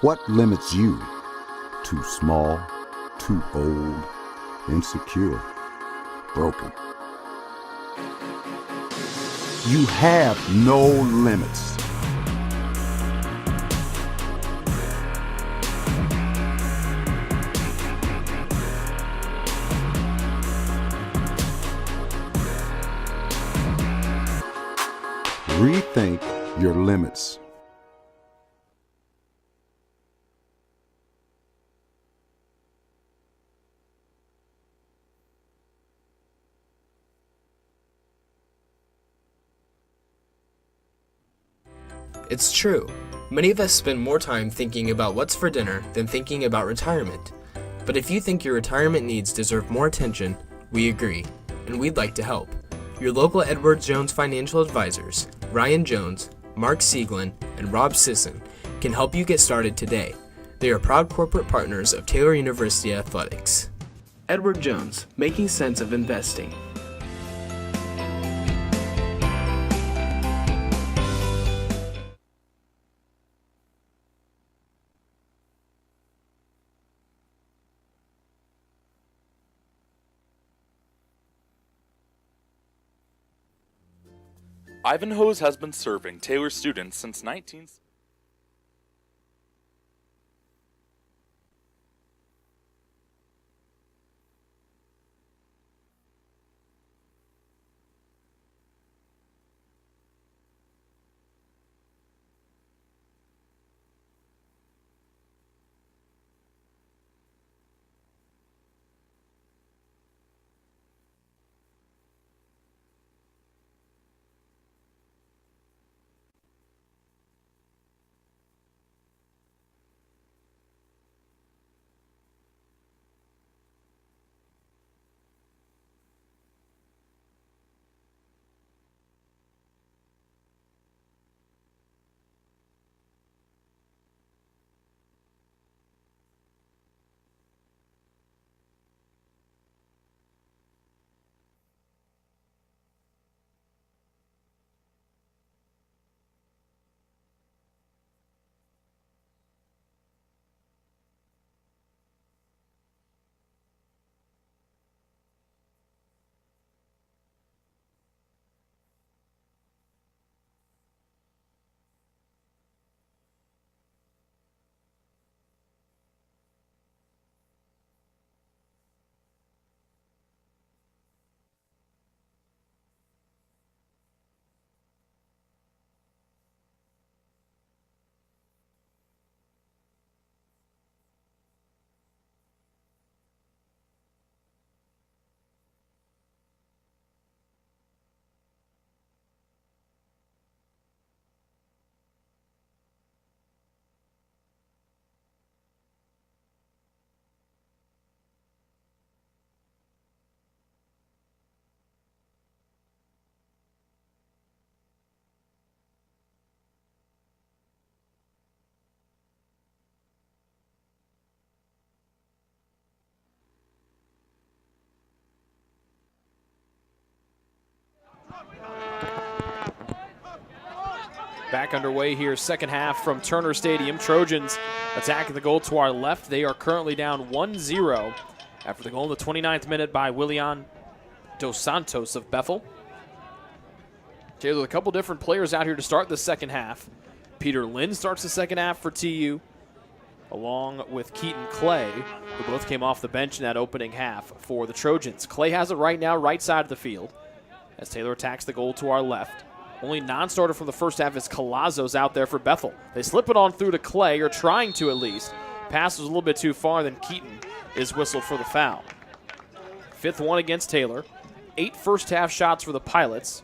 What limits you? Too small, too old, insecure, broken. You have no limits. Rethink your limits. It's true. Many of us spend more time thinking about what's for dinner than thinking about retirement. But if you think your retirement needs deserve more attention, we agree, and we'd like to help. Your local Edward Jones financial advisors, Ryan Jones, Mark Sieglin, and Rob Sisson, can help you get started today. They are proud corporate partners of Taylor University Athletics. Edward Jones, making sense of investing. Ivanhoe's has been serving Taylor students since 19... Back underway here, second half from Turner Stadium. Trojans attacking the goal to our left. They are currently down 1-0 after the goal in the 29th minute by Willian Dos Santos of Bethel. Taylor, a couple different players out here to start the second half. Peter Lynn starts the second half for TU, along with Keaton Clay, who both came off the bench in that opening half for the Trojans. Clay has it right now, right side of the field, as Taylor attacks the goal to our left. Only non-starter from the first half is Colazo's out there for Bethel. They slip it on through to Clay, or trying to at least. Pass was a little bit too far, then Keaton is whistled for the foul. Fifth one against Taylor. 8 first-half shots for the Pilots.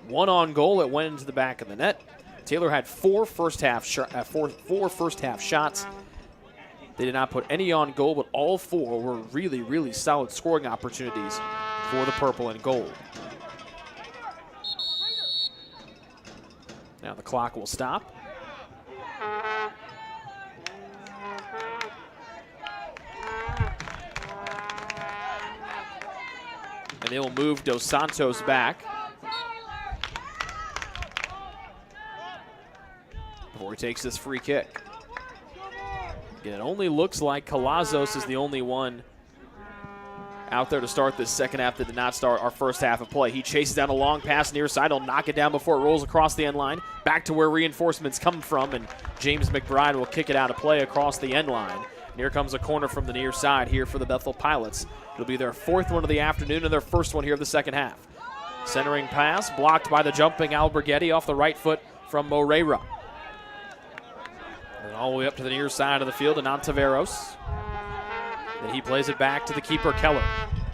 1 on goal. It went into the back of the net. Taylor had 4 first-half shots. They did not put any on goal, but all 4 were really, really solid scoring opportunities for the purple and gold. Now the clock will stop. And they will move Dos Santos back before he takes this free kick. Again, it only looks like Colazo is the only one out there to start this second half that did not start our first half of play. He chases down a long pass near side. He'll knock it down before it rolls across the end line. Back to where reinforcements come from, and James McBride will kick it out of play across the end line. And here comes a corner from the near side here for the Bethel Pilots. It'll be their 4th one of the afternoon and their 1st one here of the second half. Centering pass blocked by the jumping Alberghetti off the right foot from Moreira. And all the way up to the near side of the field, and Ontiveros. Then he plays it back to the keeper, Keller,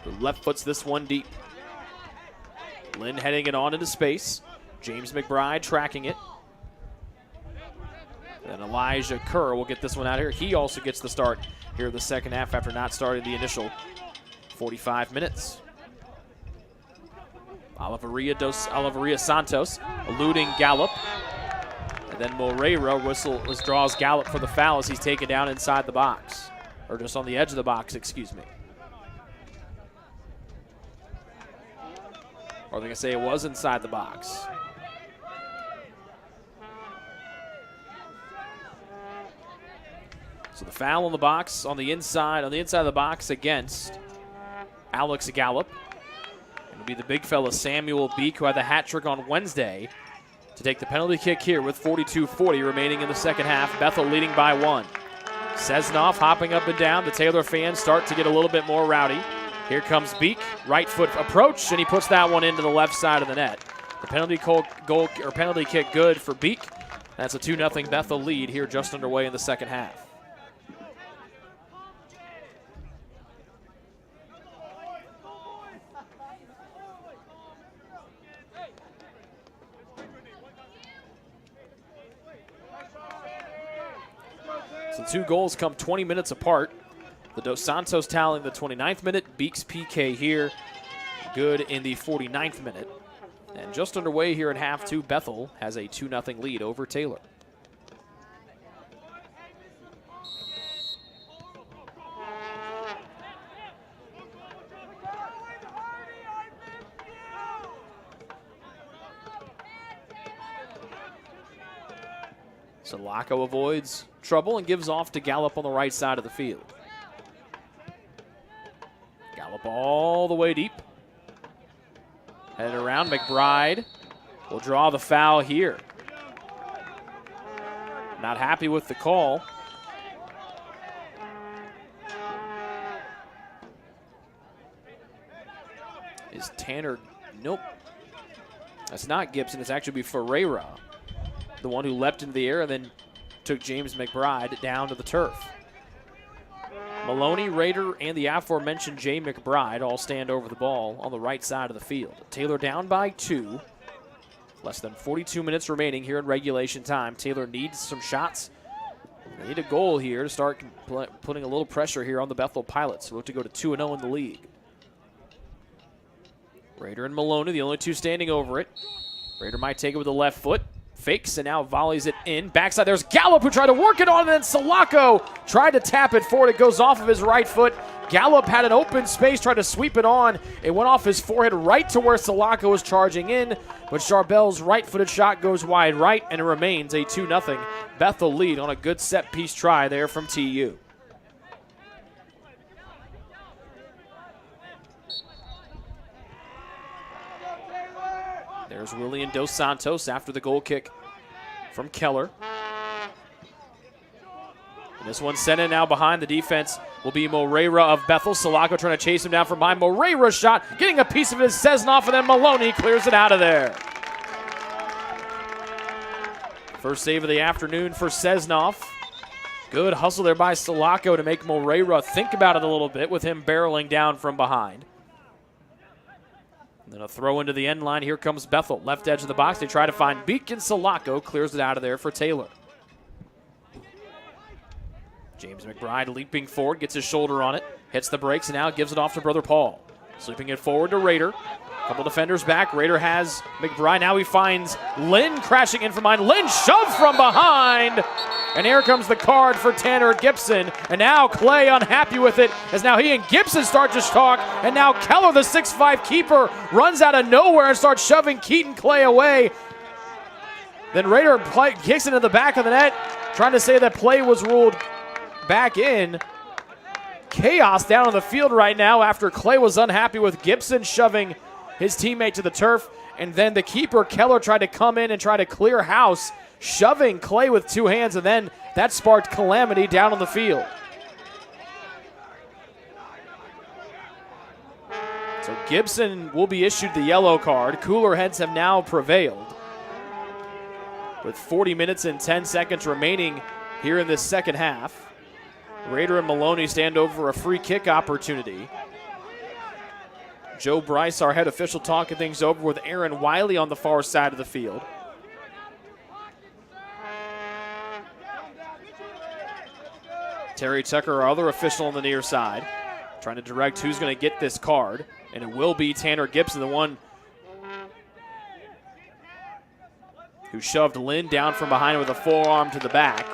who left foots this one deep. Lynn heading it on into space. James McBride tracking it. And Elijah Kerr will get this one out here. He also gets the start here in the second half after not starting the initial 45 minutes. Oliveria Santos eluding Gallup. And then Moreira draws Gallup for the foul as he's taken down inside the box. Or just on the edge of the box, excuse me. Or they can say it was inside the box. So the foul on the box on the inside of the box against Alex Gallup. It'll be the big fella Samuel Beek, who had the hat trick on Wednesday, to take the penalty kick here with 42:40 remaining in the second half. Bethel leading by 1. Sesnoff hopping up and down. The Taylor fans start to get a little bit more rowdy. Here comes Beek, right foot approach, and he puts that one into the left side of the net. The penalty kick good for Beek. That's a 2-0 Bethel lead here just underway in the second half. So 2 goals come 20 minutes apart. The Dos Santos tally in the 29th minute. Beek's PK here, good in the 49th minute. And just underway here in half 2, Bethel has a 2-0 lead over Taylor. Salako avoids trouble and gives off to Gallup on the right side of the field. Gallup all the way deep. Headed around, McBride will draw the foul here. Not happy with the call. Is Tanner, nope. That's not Gibson, it's actually Ferreira, the one who leapt into the air and then took James McBride down to the turf. Maloney, Rader, and the aforementioned Jay McBride all stand over the ball on the right side of the field. Taylor down by 2. Less than 42 minutes remaining here in regulation time. Taylor needs some shots. They need a goal here to start putting a little pressure here on the Bethel Pilots, who look to go to 2-0 in the league. Rader and Maloney, the only 2 standing over it. Rader might take it with the left foot. Fakes and now volleys it in. Backside, there's Gallup who tried to work it on, and then Salako tried to tap it forward. It goes off of his right foot. Gallup had an open space, tried to sweep it on. It went off his forehead right to where Salaka was charging in, but Charbel's right-footed shot goes wide right, and it remains a 2-0 Bethel lead on a good set-piece try there from TU. There's Willian Dos Santos after the goal kick from Keller. And this one sent in now behind the defense will be Moreira of Bethel. Salako trying to chase him down from behind. Moreira's shot, getting a piece of it is Cesnoff, and then Maloney clears it out of there. First save of the afternoon for Cesnoff. Good hustle there by Salako to make Moreira think about it a little bit with him barreling down from behind. And then a throw into the end line. Here comes Bethel. Left edge of the box. They try to find Beacon. Salako clears it out of there for Taylor. James McBride leaping forward, gets his shoulder on it, hits the brakes, and now gives it off to Brother Paul. Sweeping it forward to Rader. Couple defenders back. Rader has McBride. Now he finds Lynn crashing in from behind. Lynn shoved from behind. And here comes the card for Tanner Gibson. And now Clay unhappy with it as now he and Gibson start to talk. And now Keller, the 6'5 keeper, runs out of nowhere and starts shoving Keaton Clay away. Then Rader kicks it into the back of the net, trying to say that play was ruled back in. Chaos down on the field right now after Clay was unhappy with Gibson shoving his teammate to the turf. And then the keeper, Keller, tried to come in and try to clear house, shoving Clay with two hands, and then that sparked calamity down on the field. So Gibson will be issued the yellow card. Cooler heads have now prevailed. With 40 minutes and 10 seconds remaining here in this second half, Rader and Maloney stand over a free kick opportunity. Joe Bryce, our head official, talking things over with Aaron Wiley on the far side of the field. Terry Tucker, our other official on the near side, trying to direct who's going to get this card. And it will be Tanner Gibson, the one who shoved Lynn down from behind with a forearm to the back.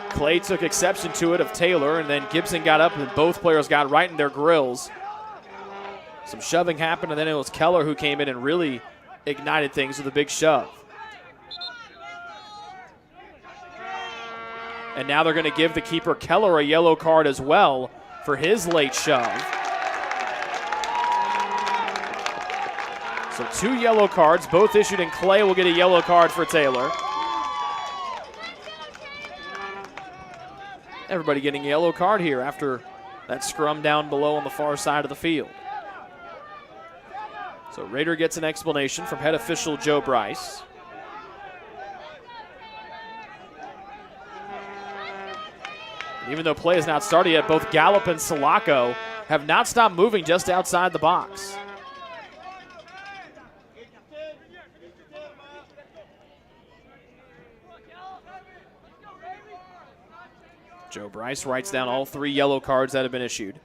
Clay took exception to it of Taylor, and then Gibson got up and both players got right in their grills. Some shoving happened, and then it was Keller who came in and really ignited things with a big shove. And now they're going to give the keeper Keller a yellow card as well for his late shove. So 2 yellow cards, both issued, and Clay will get a yellow card for Taylor. Everybody getting a yellow card here after that scrum down below on the far side of the field. So Rader gets an explanation from head official Joe Bryce. Even though play has not started yet, both Gallup and Salako have not stopped moving just outside the box. Joe Bryce writes down all 3 yellow cards that have been issued.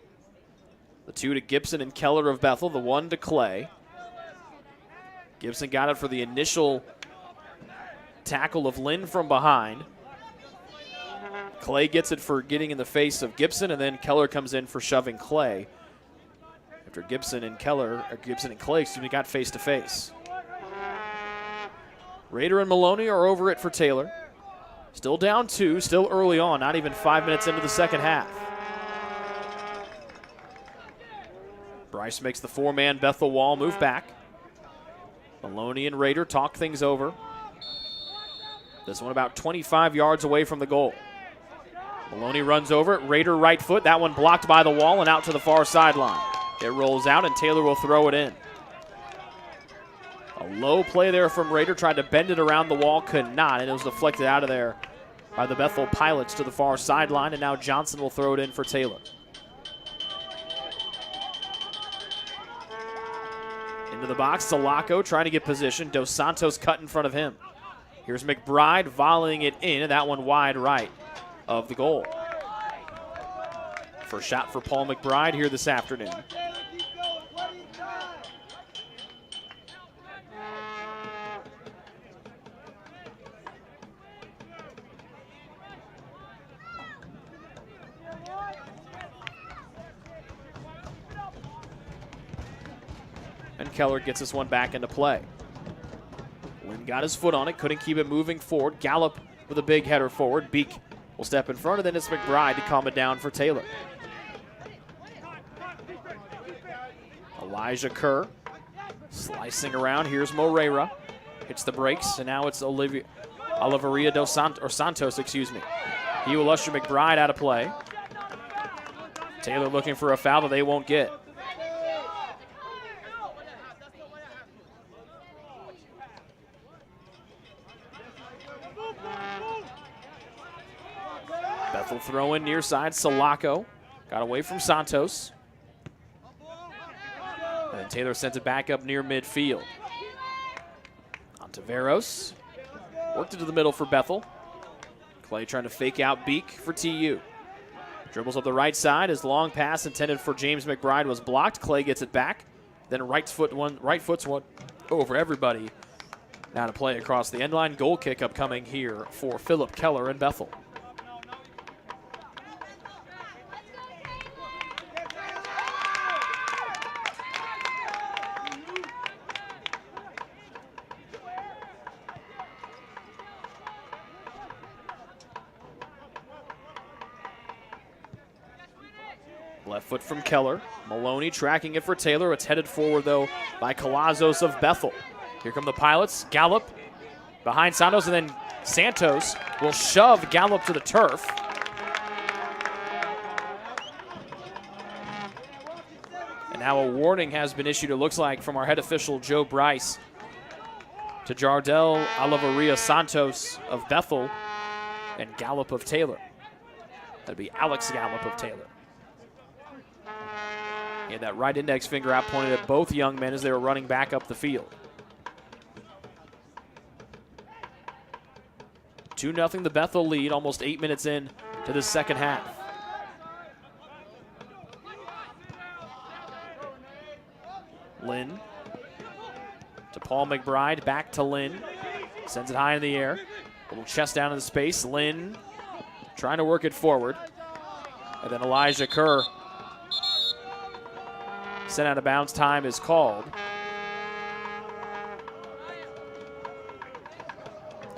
The 2 to Gibson and Keller of Bethel, the 1 to Clay. Gibson got it for the initial tackle of Lynn from behind. Clay gets it for getting in the face of Gibson, and then Keller comes in for shoving Clay. After Gibson and Clay, got face to face. Rader and Maloney are over it for Taylor. Still down 2, still early on, not even 5 minutes into the second half. Bryce makes the 4-man Bethel wall move back. Maloney and Rader talk things over. This one about 25 yards away from the goal. Maloney runs over it, Rader right foot, that one blocked by the wall and out to the far sideline. It rolls out and Taylor will throw it in. A low play there from Rader, tried to bend it around the wall, could not, and it was deflected out of there by the Bethel Pilots to the far sideline, and now Johnson will throw it in for Taylor. Into the box, Salako trying to get position. Dos Santos cut in front of him. Here's McBride volleying it in, and that one wide right of the goal. First shot for Paul McBride here this afternoon. And Keller gets this one back into play. Lynn got his foot on it, couldn't keep it moving forward. Gallup with a big header forward. Beak will step in front, and then it's McBride to calm it down for Taylor. Elijah Kerr slicing around. Here's Moreira. Hits the brakes, and now it's Oliveria Santos, excuse me. He will usher McBride out of play. Taylor looking for a foul that they won't get. Bethel throw in near side. Salako got away from Santos. And then Taylor sends it back up near midfield. On Taveros. Worked into the middle for Bethel. Clay trying to fake out Beak for TU. Dribbles up the right side. His long pass intended for James McBride was blocked. Clay gets it back. Then right foot's one over everybody. Now to play across the end line. Goal kick upcoming here for Philip Keller and Bethel. Left foot from Keller. Maloney tracking it for Taylor. It's headed forward, though, by Cavazos of Bethel. Here come the Pilots. Gallup behind Santos, and then Santos will shove Gallup to the turf. And now a warning has been issued, it looks like, from our head official, Joe Bryce, to Jardel Oliveria Santos of Bethel and Gallup of Taylor. That'd be Alex Gallup of Taylor. He had that right index finger out pointed at both young men as they were running back up the field. 2-0 the Bethel lead, almost 8 minutes in to the second half. Lynn to Paul McBride, back to Lynn. Sends it high in the air. Little chest down in the space. Lynn trying to work it forward. And then Elijah Kerr sent out of bounds. Time is called.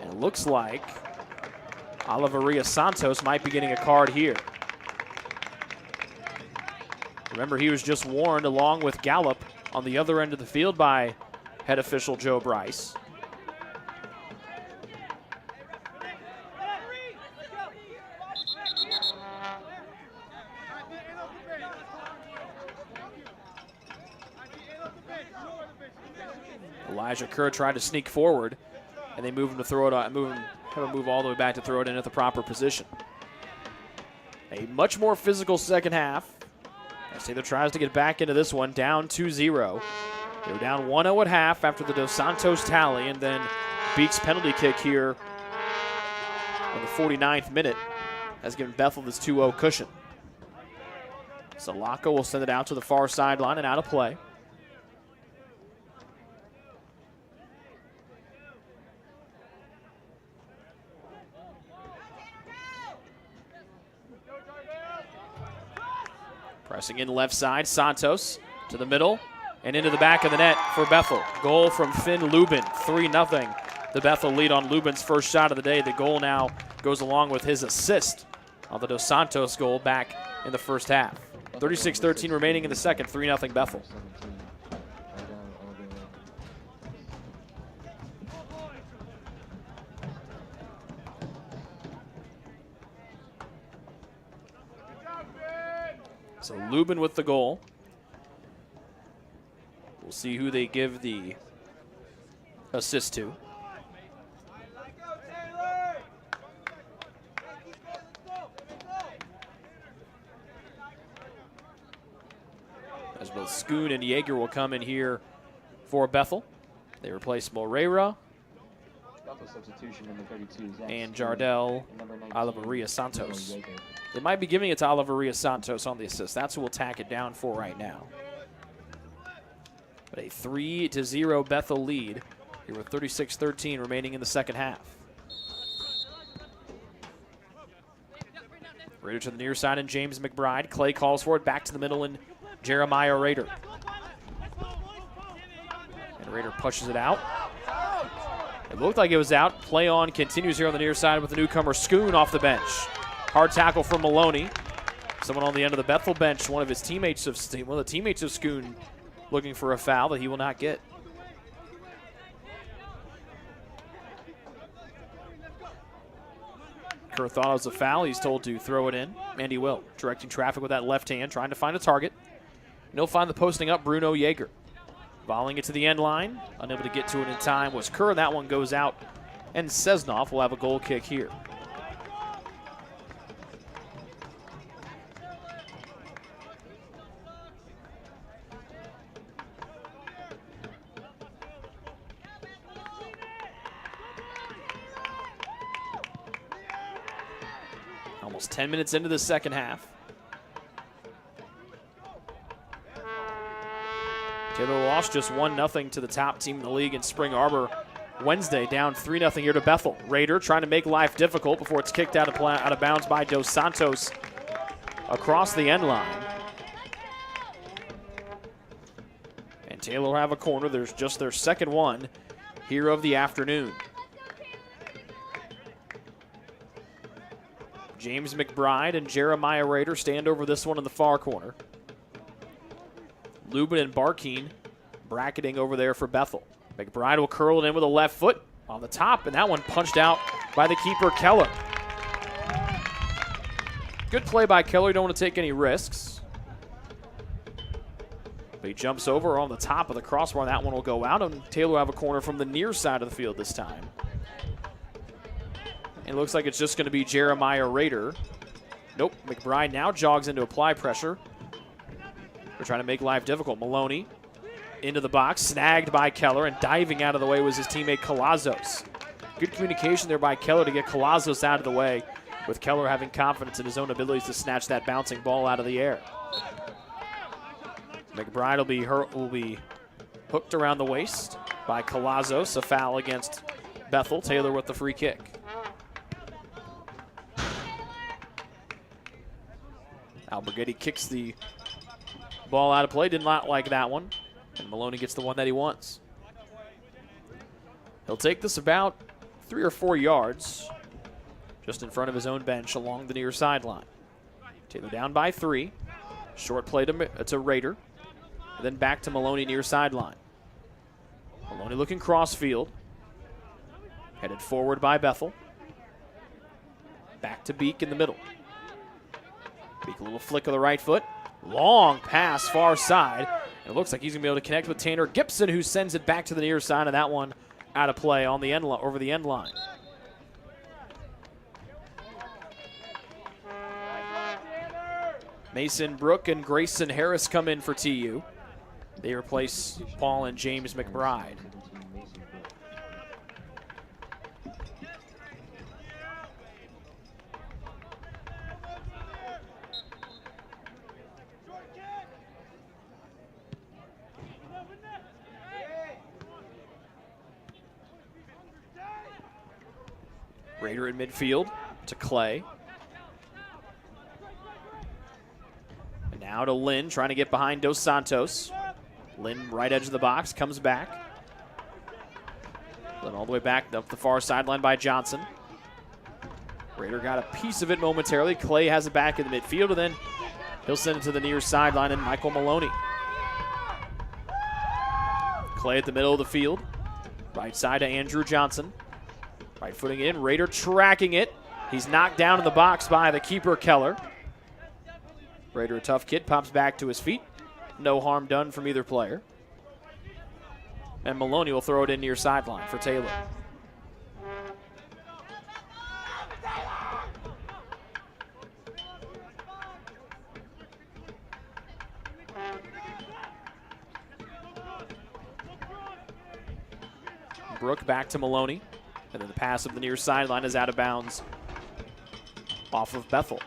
And it looks like Oliveria Santos might be getting a card here. Remember, he was just warned along with Gallup on the other end of the field by head official Joe Bryce. Elijah Kerr tried to sneak forward, and they move him to throw it on, move all the way back to throw it in at the proper position. A much more physical second half. Taylor tries to get back into this one, down 2-0. They were down 1-0 at half after the Dos Santos tally, and then Beak's penalty kick here in the 49th minute has given Bethel this 2-0 cushion. Salako will send it out to the far sideline and out of play. Pressing in left side, Santos to the middle and into the back of the net for Bethel. Goal from Finn Lubin, 3-0. The Bethel lead on Lubin's first shot of the day. The goal now goes along with his assist on the Dos Santos goal back in the first half. 36-13 remaining in the second, 3-0 Bethel. So Lubin with the goal. We'll see who they give the assist to. As both Schoon and Yeager will come in here for Bethel. They replace Moreira and Jardel Oliveria Santos. They might be giving it to Oliveria Santos on the assist. That's who we'll tack it down for right now. But a 3-0 Bethel lead here with 36-13 remaining in the second half. Rader to the near side and James McBride. Clay calls for it, back to the middle and Jeremiah Rader. And Raider pushes it out. It looked like it was out. Play on continues here on the near side with the newcomer Schoon off the bench. Hard tackle from Maloney. Someone on the end of the Bethel bench, one of the teammates of Schoon, looking for a foul that he will not get. Kerr thought it was a foul. He's told to throw it in, and he will. Directing traffic with that left hand, trying to find a target. And he'll find the posting up Bruno Yeager. Volleying it to the end line. Unable to get to it in time was Kerr. That one goes out, and Sesnoff will have a goal kick here. Almost 10 minutes into the second half. Taylor lost just 1-0 to the top team in the league in Spring Arbor Wednesday, down 3-0 here to Bethel. Raider trying to make life difficult before it's kicked out of bounds by Dos Santos across the end line. And Taylor will have a corner. There's just their second one here of the afternoon. James McBride and Jeremiah Raider stand over this one in the far corner. Lubin and Barkeen bracketing over there for Bethel. McBride will curl it in with a left foot on the top, and that one punched out by the keeper, Keller. Good play by Keller. You don't want to take any risks. But he jumps over on the top of the crossbar, and that one will go out, and Taylor will have a corner from the near side of the field this time. And it looks like it's just going to be Jeremiah Raider. Nope, McBride now jogs into apply pressure. They're trying to make life difficult. Maloney into the box, snagged by Keller, and diving out of the way was his teammate Colazos. Good communication there by Keller to get Colazos out of the way, with Keller having confidence in his own abilities to snatch that bouncing ball out of the air. McBride will be hooked around the waist by Colazos, a foul against Bethel. Taylor with the free kick. Alberghetti kicks the ball out of play. Did not like that one. And Maloney gets the one that he wants. He'll take this about 3 or 4 yards just in front of his own bench along the near sideline. Taylor down by 3. Short play to Raider. And then back to Maloney near sideline. Maloney looking crossfield. Headed forward by Bethel. Back to Beek in the middle. Beek a little flick of the right foot. Long pass far side. And it looks like he's going to be able to connect with Tanner Gibson, who sends it back to the near side, and that one out of play on the over the end line. Mason Brook and Grayson Harris come in for TU. They replace Paul and James McBride. Raider in midfield to Clay. And now to Lynn, trying to get behind Dos Santos. Lynn, right edge of the box, comes back. Lynn all the way back up the far sideline by Johnson. Raider got a piece of it momentarily. Clay has it back in the midfield, and then he'll send it to the near sideline, and Michael Maloney. Clay at the middle of the field. Right side to Andrew Johnson. Right footing in, Raider tracking it. He's knocked down in the box by the keeper, Keller. Raider, a tough kid, pops back to his feet. No harm done from either player. And Maloney will throw it in near sideline for Taylor. Brook back to Maloney. And then the pass of the near sideline is out of bounds off of Bethel.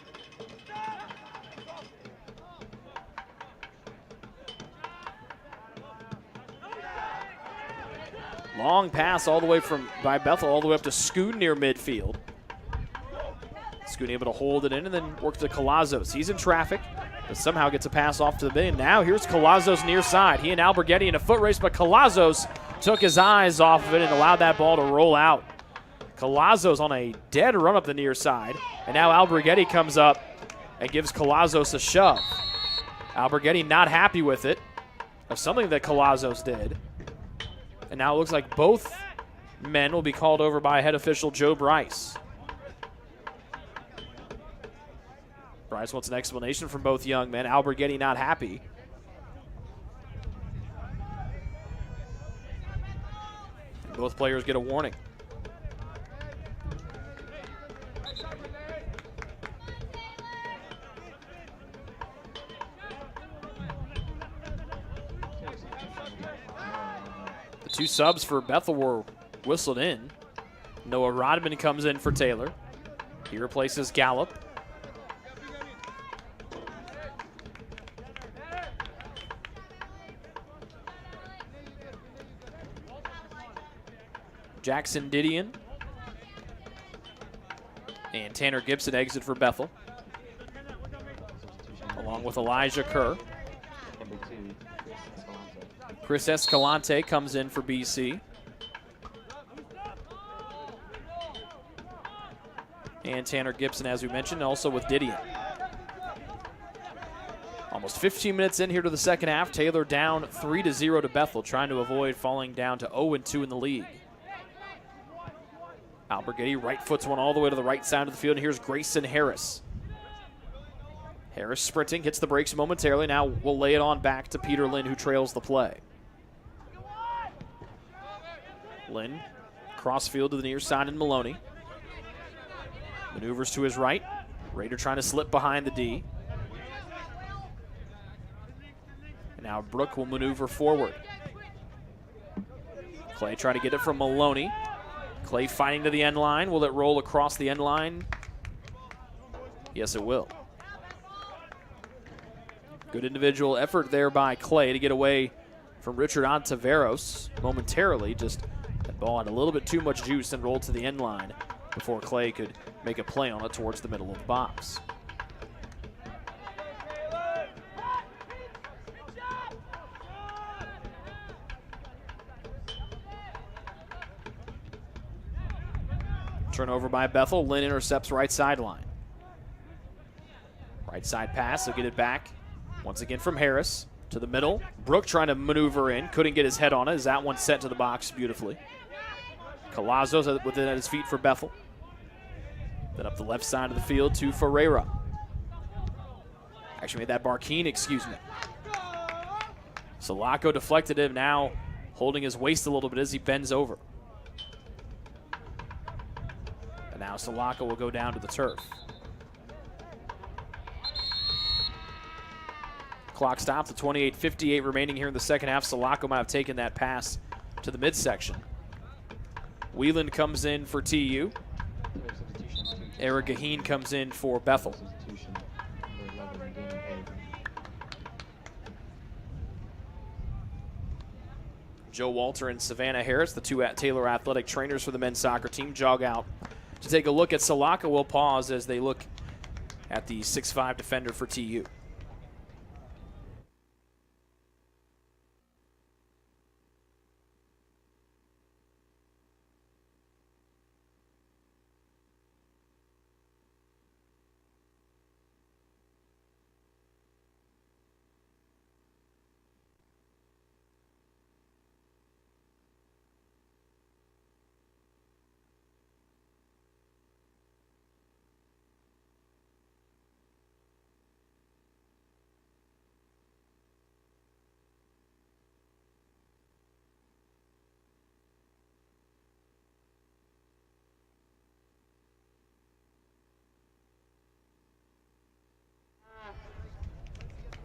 Long pass all the way by Bethel all the way up to Scoot near midfield. Scoot able to hold it in and then work to Colazos. He's in traffic, but somehow gets a pass off to the bin. Now here's Colazos near side. He and Alberghetti in a foot race, but Colazos took his eyes off of it and allowed that ball to roll out. Colazo's on a dead run up the near side, and now Alberghetti comes up and gives Colazos a shove. Alberghetti not happy with it, of something that Colazos did. And now it looks like both men will be called over by head official Joe Bryce. Bryce wants an explanation from both young men. Alberghetti not happy. And both players get a warning. The two subs for Bethel were whistled in. Noah Rodman comes in for Taylor. He replaces Gallup. Jackson Didion and Tanner Gibson exit for Bethel, along with Elijah Kerr. Number 2, Chris Escalante comes in for BC. And Tanner Gibson, as we mentioned, also with Didion. Almost 15 minutes in here to the second half. Taylor down 3-0 to Bethel, trying to avoid falling down to 0-2 in the league. Alberghetti right foots one all the way to the right side of the field, and here's Grayson Harris. Harris sprinting, hits the brakes momentarily. Now we'll lay it on back to Peter Lynn, who trails the play. Lynn, cross field to the near side, and Maloney. Maneuvers to his right. Raider trying to slip behind the D. And now Brooke will maneuver forward. Clay trying to get it from Maloney. Clay fighting to the end line. Will it roll across the end line? Yes, it will. Good individual effort there by Clay to get away from Richard Ontiveros momentarily. Just that ball had a little bit too much juice and rolled to the end line before Clay could make a play on it towards the middle of the box. Turnover by Bethel. Lynn intercepts right sideline. Right side pass, he'll get it back. Once again from Harris to the middle. Brooke trying to maneuver in, couldn't get his head on it as that one sent to the box beautifully. Colazos with it at his feet for Bethel. Then up the left side of the field to Ferreira. Actually made that Barkeen, excuse me. Sulaco deflected him, now holding his waist a little bit as he bends over. And now Sulaco will go down to the turf. Clock stopped, the 28:58 remaining here in the second half. Sulaco might have taken that pass to the midsection. Whelan comes in for TU. Eric Gaheen comes in for Bethel. Joe Walter and Savannah Harris, the two Taylor athletic trainers for the men's soccer team, jog out to take a look at Sulaco. We'll pause as they look at the 6'5 defender for TU.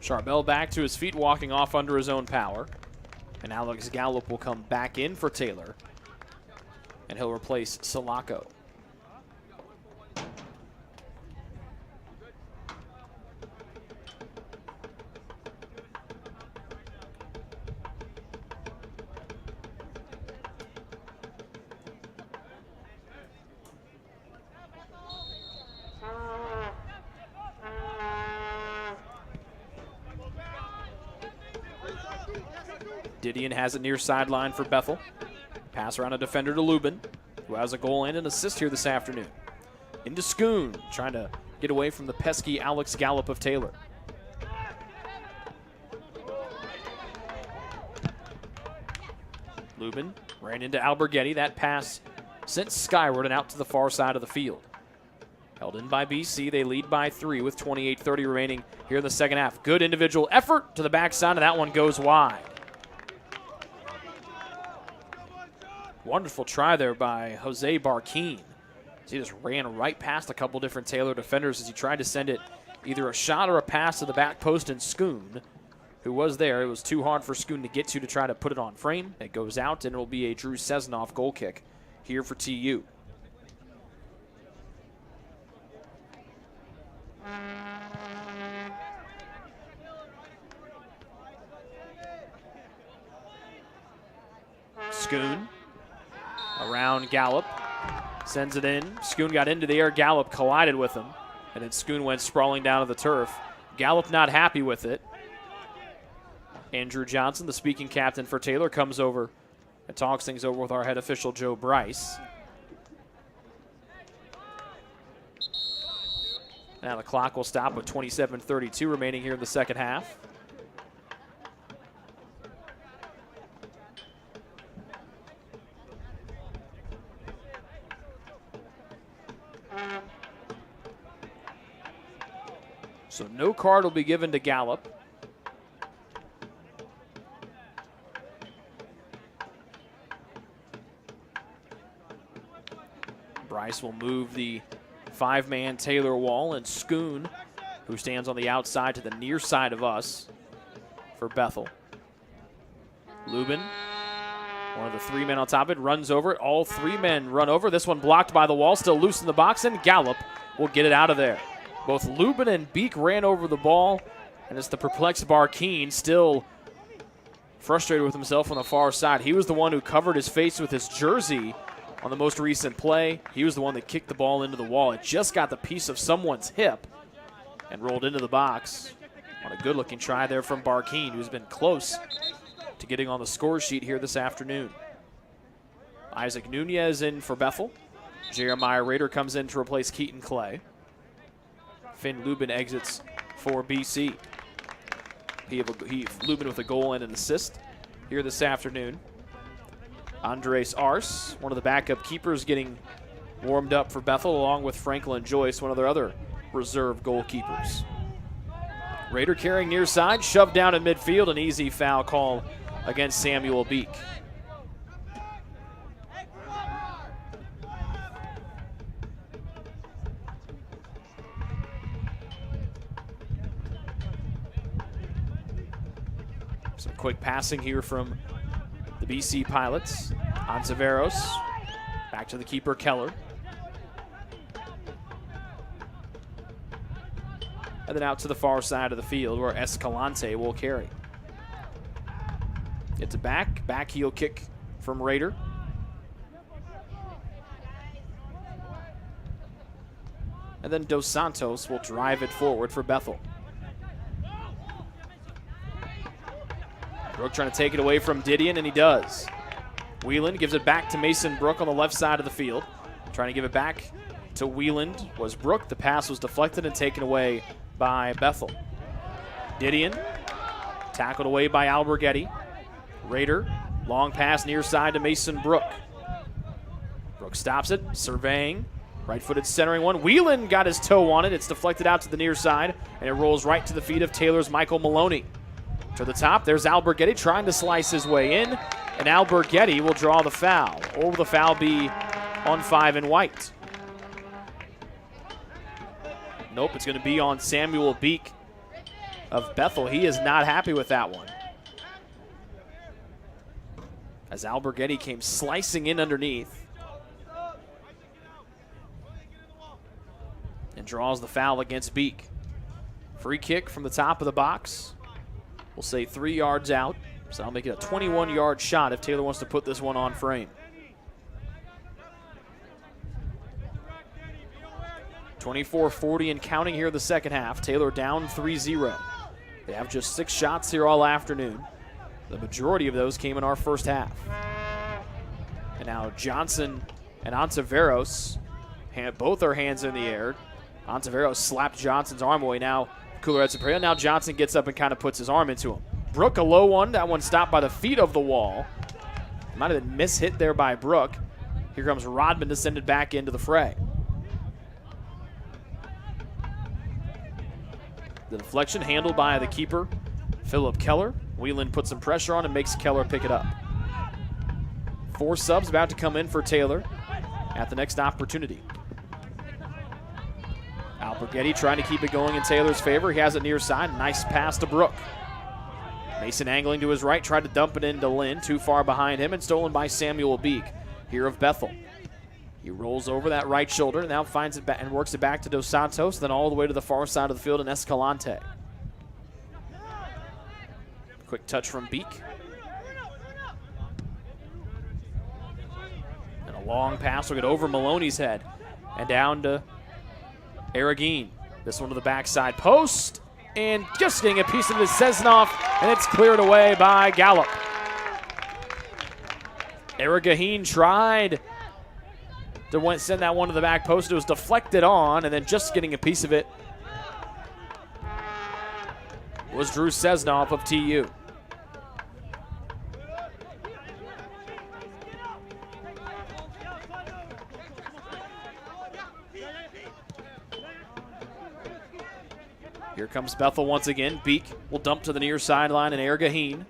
Charbel back to his feet, walking off under his own power. And Alex Gallup will come back in for Taylor. And he'll replace Sulaco. Didion has it near sideline for Bethel. Pass around a defender to Lubin, who has a goal and an assist here this afternoon. Into Schoon, trying to get away from the pesky Alex Gallup of Taylor. Lubin ran into Alberghetti. That pass sent skyward and out to the far side of the field. Held in by BC. They lead by 3 with 28:30 remaining here in the second half. Good individual effort to the backside, and that one goes wide. Wonderful try there by Jose Barquin. He just ran right past a couple different Taylor defenders as he tried to send it either a shot or a pass to the back post, and Schoon, who was there, it was too hard for Schoon to get to try to put it on frame. It goes out, and it will be a Drew Sesnoff goal kick here for TU. Schoon around Gallup, sends it in. Schoon got into the air. Gallup collided with him, and then Schoon went sprawling down to the turf. Gallup not happy with it. Andrew Johnson, the speaking captain for Taylor, comes over and talks things over with our head official, Joe Bryce. Now the clock will stop with 27:32 remaining here in the second half. So no card will be given to Gallup. Bryce will move the 5-man Taylor wall, and Schoon, who stands on the outside to the near side of us for Bethel. Lubin, one of the 3 men on top of it, runs over it. All 3 men run over. This one blocked by the wall, still loose in the box, and Gallup will get it out of there. Both Lubin and Beek ran over the ball, and it's the perplexed Barquin, still frustrated with himself on the far side. He was the one who covered his face with his jersey on the most recent play. He was the one that kicked the ball into the wall. It just got the piece of someone's hip and rolled into the box. On a good-looking try there from Barquin, who's been close to getting on the score sheet here this afternoon. Isaac Nunez in for Bethel. Jeremiah Rader comes in to replace Keaton Clay. Finn Lubin exits for BC. Lubin with a goal and an assist here this afternoon. Andres Ars, one of the backup keepers, getting warmed up for Bethel, along with Franklin Joyce, one of their other reserve goalkeepers. Rader carrying near side, shoved down in midfield, an easy foul call against Samuel Beek. Some quick passing here from the BC Pilots. On Severos, back to the keeper, Keller. And then out to the far side of the field where Escalante will carry. Gets it back heel kick from Rader. And then Dos Santos will drive it forward for Bethel. Brook trying to take it away from Didion, and he does. Wieland gives it back to Mason Brook on the left side of the field. Trying to give it back to Wieland was Brook. The pass was deflected and taken away by Bethel. Didion tackled away by Alberghetti. Rader, long pass near side to Mason Brook. Brook stops it, surveying. Right-footed centering one. Wieland got his toe on it. It's deflected out to the near side, and it rolls right to the feet of Taylor's Michael Maloney. To the top, there's Alberghetti trying to slice his way in, and Alberghetti will draw the foul. Or will the foul be on 5 and white? Nope, it's going to be on Samuel Beek of Bethel. He is not happy with that one, as Alberghetti came slicing in underneath and draws the foul against Beek. Free kick from the top of the box. We'll say 3 yards out, so I'll make it a 21-yard shot if Taylor wants to put this one on frame. 24-40 and counting here in the second half. Taylor down 3-0. They have just 6 shots here all afternoon. The majority of those came in our first half. And now Johnson and Ontiveros, both their hands in the air. Ontiveros slapped Johnson's arm away. Now Cooler. Now Johnson gets up and kind of puts his arm into him. Brooke, a low one. That one stopped by the feet of the wall. Might have been mishit there by Brooke. Here comes Rodman descended back into the fray. The deflection handled by the keeper, Philip Keller. Whelan puts some pressure on and makes Keller pick it up. 4 subs about to come in for Taylor at the next opportunity. Alberghetti trying to keep it going in Taylor's favor. He has it near side. Nice pass to Brooke. Mason angling to his right, tried to dump it into Lynn. Too far behind him and stolen by Samuel Beek here of Bethel. He rolls over that right shoulder, now finds it back and works it back to Dos Santos, then all the way to the far side of the field in Escalante. Quick touch from Beek. And a long pass will get over Maloney's head and down to Aragine. This one to the backside post, and just getting a piece of it is Sesnoff, and it's cleared away by Gallup. Aragine tried to send that one to the back post. It was deflected on, and then just getting a piece of it was Drew Sesnoff of TU. Here comes Bethel once again. Beek will dump to the near sideline and Aragine.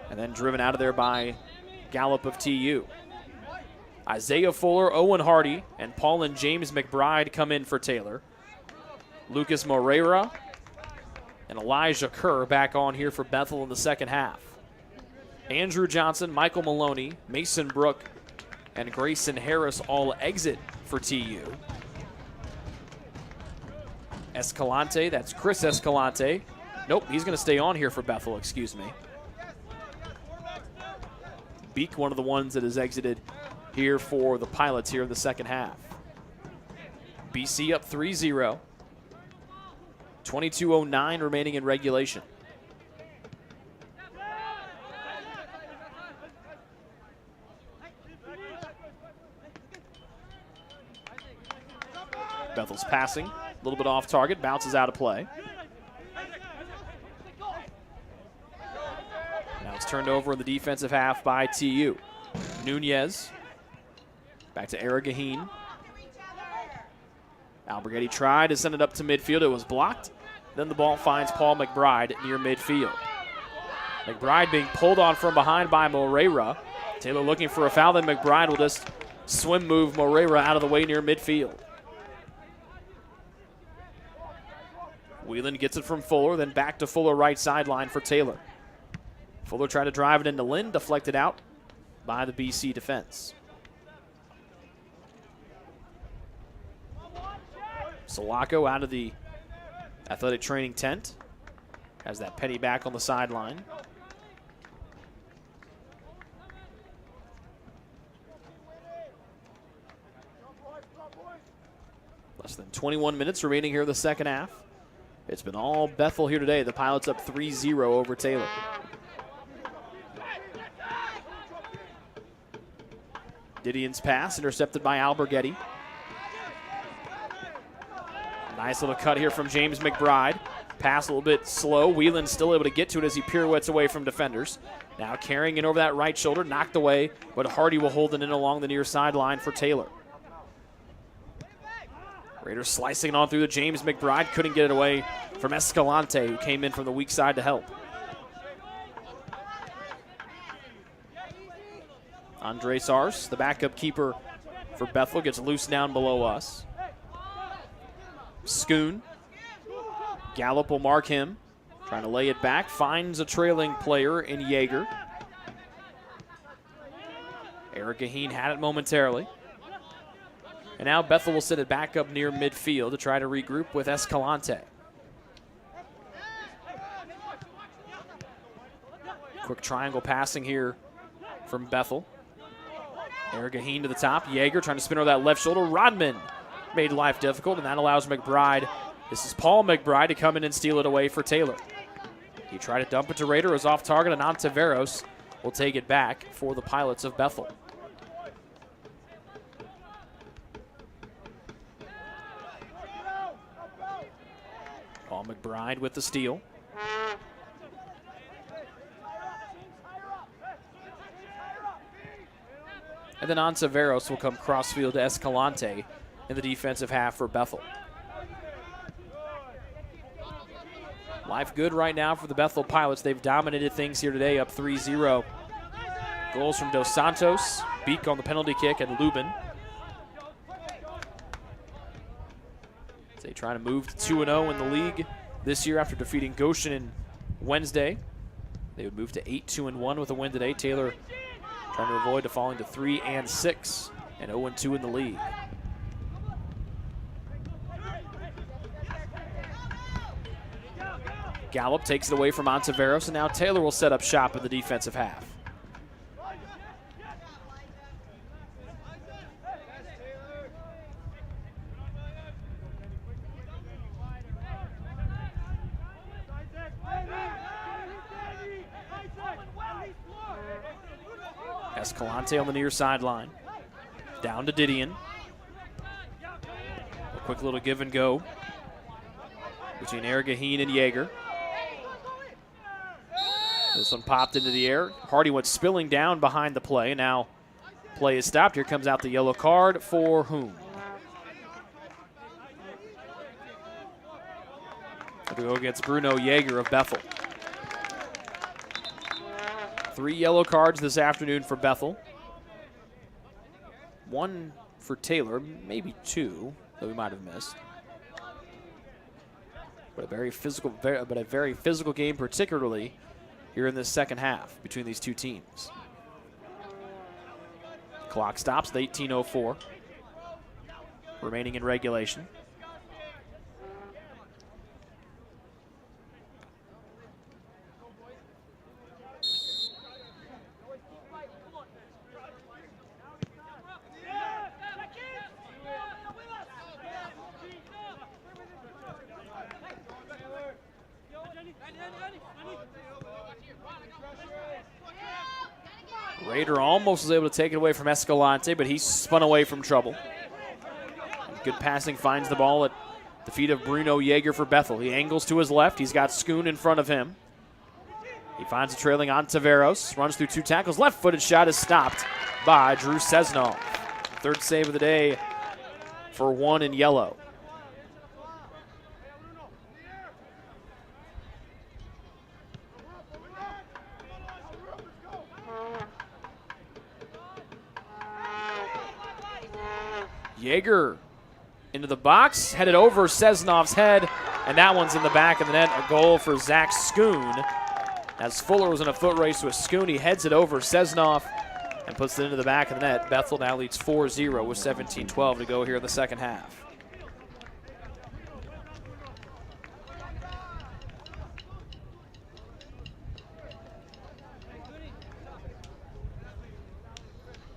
And then driven out of there by Gallup of TU. Isaiah Fuller, Owen Hardy, and Paul and James McBride come in for Taylor. Lucas Moreira and Elijah Kerr back on here for Bethel in the second half. Andrew Johnson, Michael Maloney, Mason Brook, and Grayson Harris all exit for TU. Escalante, that's Chris Escalante. Nope, he's going to stay on here for Bethel, excuse me. Beek, one of the ones that has exited here for the Pilots here in the second half. BC up 3-0. 22:09 remaining in regulation. Bethel's passing. A little bit off target, bounces out of play. Now it's turned over in the defensive half by TU. Nunez, back to Aragine. Alberghetti tried to send it up to midfield. It was blocked. Then the ball finds Paul McBride near midfield. McBride being pulled on from behind by Moreira. Taylor looking for a foul, then McBride will just swim move Moreira out of the way near midfield. Whelan gets it from Fuller, then back to Fuller right sideline for Taylor. Fuller tried to drive it into Lynn, deflected out by the BC defense. Sulaco out of the athletic training tent. Has that penny back on the sideline. Less than 21 minutes remaining here in the second half. It's been all Bethel here today. The Pilots up 3-0 over Taylor. Didion's pass intercepted by Alberghetti. Nice little cut here from James McBride. Pass a little bit slow. Whelan still able to get to it as he pirouettes away from defenders. Now carrying it over that right shoulder, knocked away, but Hardy will hold it in along the near sideline for Taylor. Raiders slicing it on through the James McBride. Couldn't get it away from Escalante, who came in from the weak side to help. Andres Ars, the backup keeper for Bethel, gets loose down below us. Schoon. Gallup will mark him. Trying to lay it back. Finds a trailing player in Yeager. Aragine had it momentarily. And now Bethel will set it back up near midfield to try to regroup with Escalante. Quick triangle passing here from Bethel. Aragine to the top. Yeager trying to spin over that left shoulder. Rodman made life difficult, and that allows McBride. This is Paul McBride to come in and steal it away for Taylor. He tried to dump it to Rader, was off target, and Ontiveros will take it back for the Pilots of Bethel. Paul McBride with the steal. And then Ontiveros will come crossfield to Escalante in the defensive half for Bethel. Life good right now for the Bethel Pilots. They've dominated things here today, up 3-0. Goals from Dos Santos, Beak on the penalty kick, and Lubin. They try to move to 2-0 in the league this year after defeating Goshen in Wednesday. They would move to 8-2-1 with a win today. Taylor trying to avoid falling to 3-6 and 0-2 in the league. Gallup takes it away from Ontiveros, and now Taylor will set up shop in the defensive half. Escalante on the near sideline. Down to Didion. A quick little give and go between Ergaheen and Yeager. This one popped into the air. Hardy went spilling down behind the play. Now play is stopped. Here comes out the yellow card for whom? To go against Bruno Yeager of Bethel. 3 yellow cards this afternoon for Bethel. 1 for Taylor, maybe 2 that we might have missed. But a very physical game, particularly here in this second half between these two teams. Clock stops at 18:04 remaining in regulation. Rader almost was able to take it away from Escalante, but he spun away from trouble. Good passing finds the ball at the feet of Bruno Yeager for Bethel. He angles to his left. He's got Schoon in front of him. He finds a trailing Ontiveros, runs through 2 tackles. Left-footed shot is stopped by Drew Sesnoff. Third save of the day for 1 in yellow. Yeager into the box, headed over Sesnoff's head, and that one's in the back of the net. A goal for Zach Schoon. As Fuller was in a foot race with Schoon, he heads it over Sesnoff and puts it into the back of the net. Bethel now leads 4-0 with 17:12 to go here in the second half.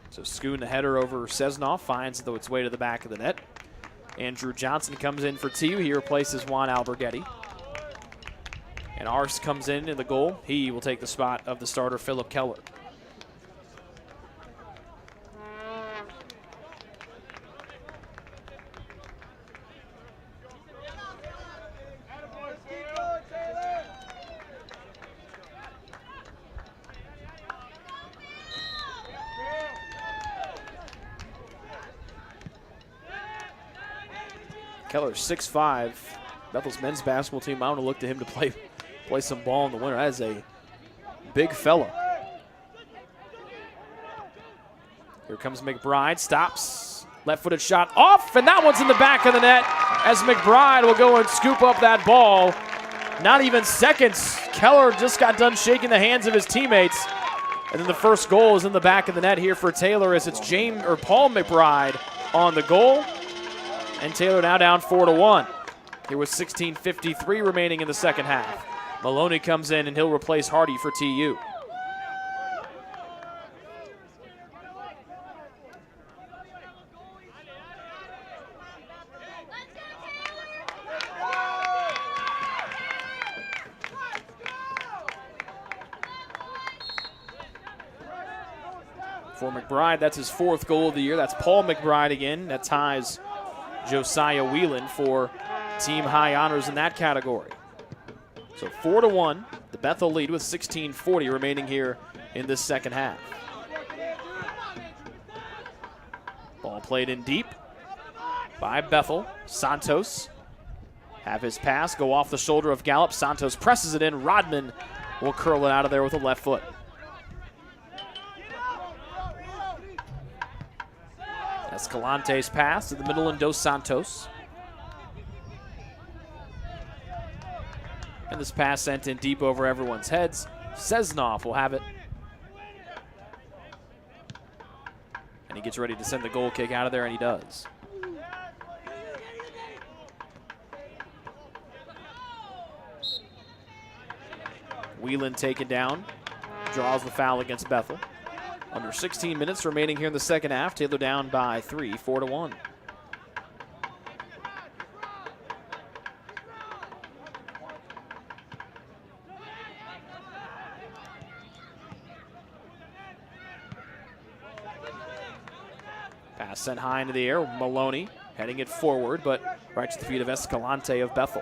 So Schoon, the header over Sesnoff, finds its way to the back of the net. Andrew Johnson comes in for TU. He replaces Juan Alberghetti. And Ars comes in the goal. He will take the spot of the starter, Philip Keller. Keller's 6'5". Bethel's men's basketball team, I want to look to him to play some ball in the winter. That is a big fella. Here comes McBride, stops, left-footed shot off, and that one's in the back of the net as McBride will go and scoop up that ball. Not even seconds. Keller just got done shaking the hands of his teammates. And then the first goal is in the back of the net here for Taylor as it's Paul McBride on the goal. And Taylor now down 4-1. Here with 16:53 remaining in the second half. Maloney comes in and he'll replace Hardy for TU. For McBride, that's his 4th goal of the year. That's Paul McBride again. That ties Josiah Whelan for team high honors in that category. So 4-1, the Bethel lead with 16:40 remaining here in this second half. Ball played in deep by Bethel. Santos have his pass go off the shoulder of Gallup. Santos presses it in. Rodman will curl it out of there with a left foot. Escalante's pass to the middle and Dos Santos. And this pass sent in deep over everyone's heads. Sesnoff will have it. And he gets ready to send the goal kick out of there, and he does. Whelan taken down. Draws the foul against Bethel. Under 16 minutes remaining here in the second half. Taylor down by 3, 4-1. Pass sent high into the air. Maloney heading it forward, but right to the feet of Escalante of Bethel.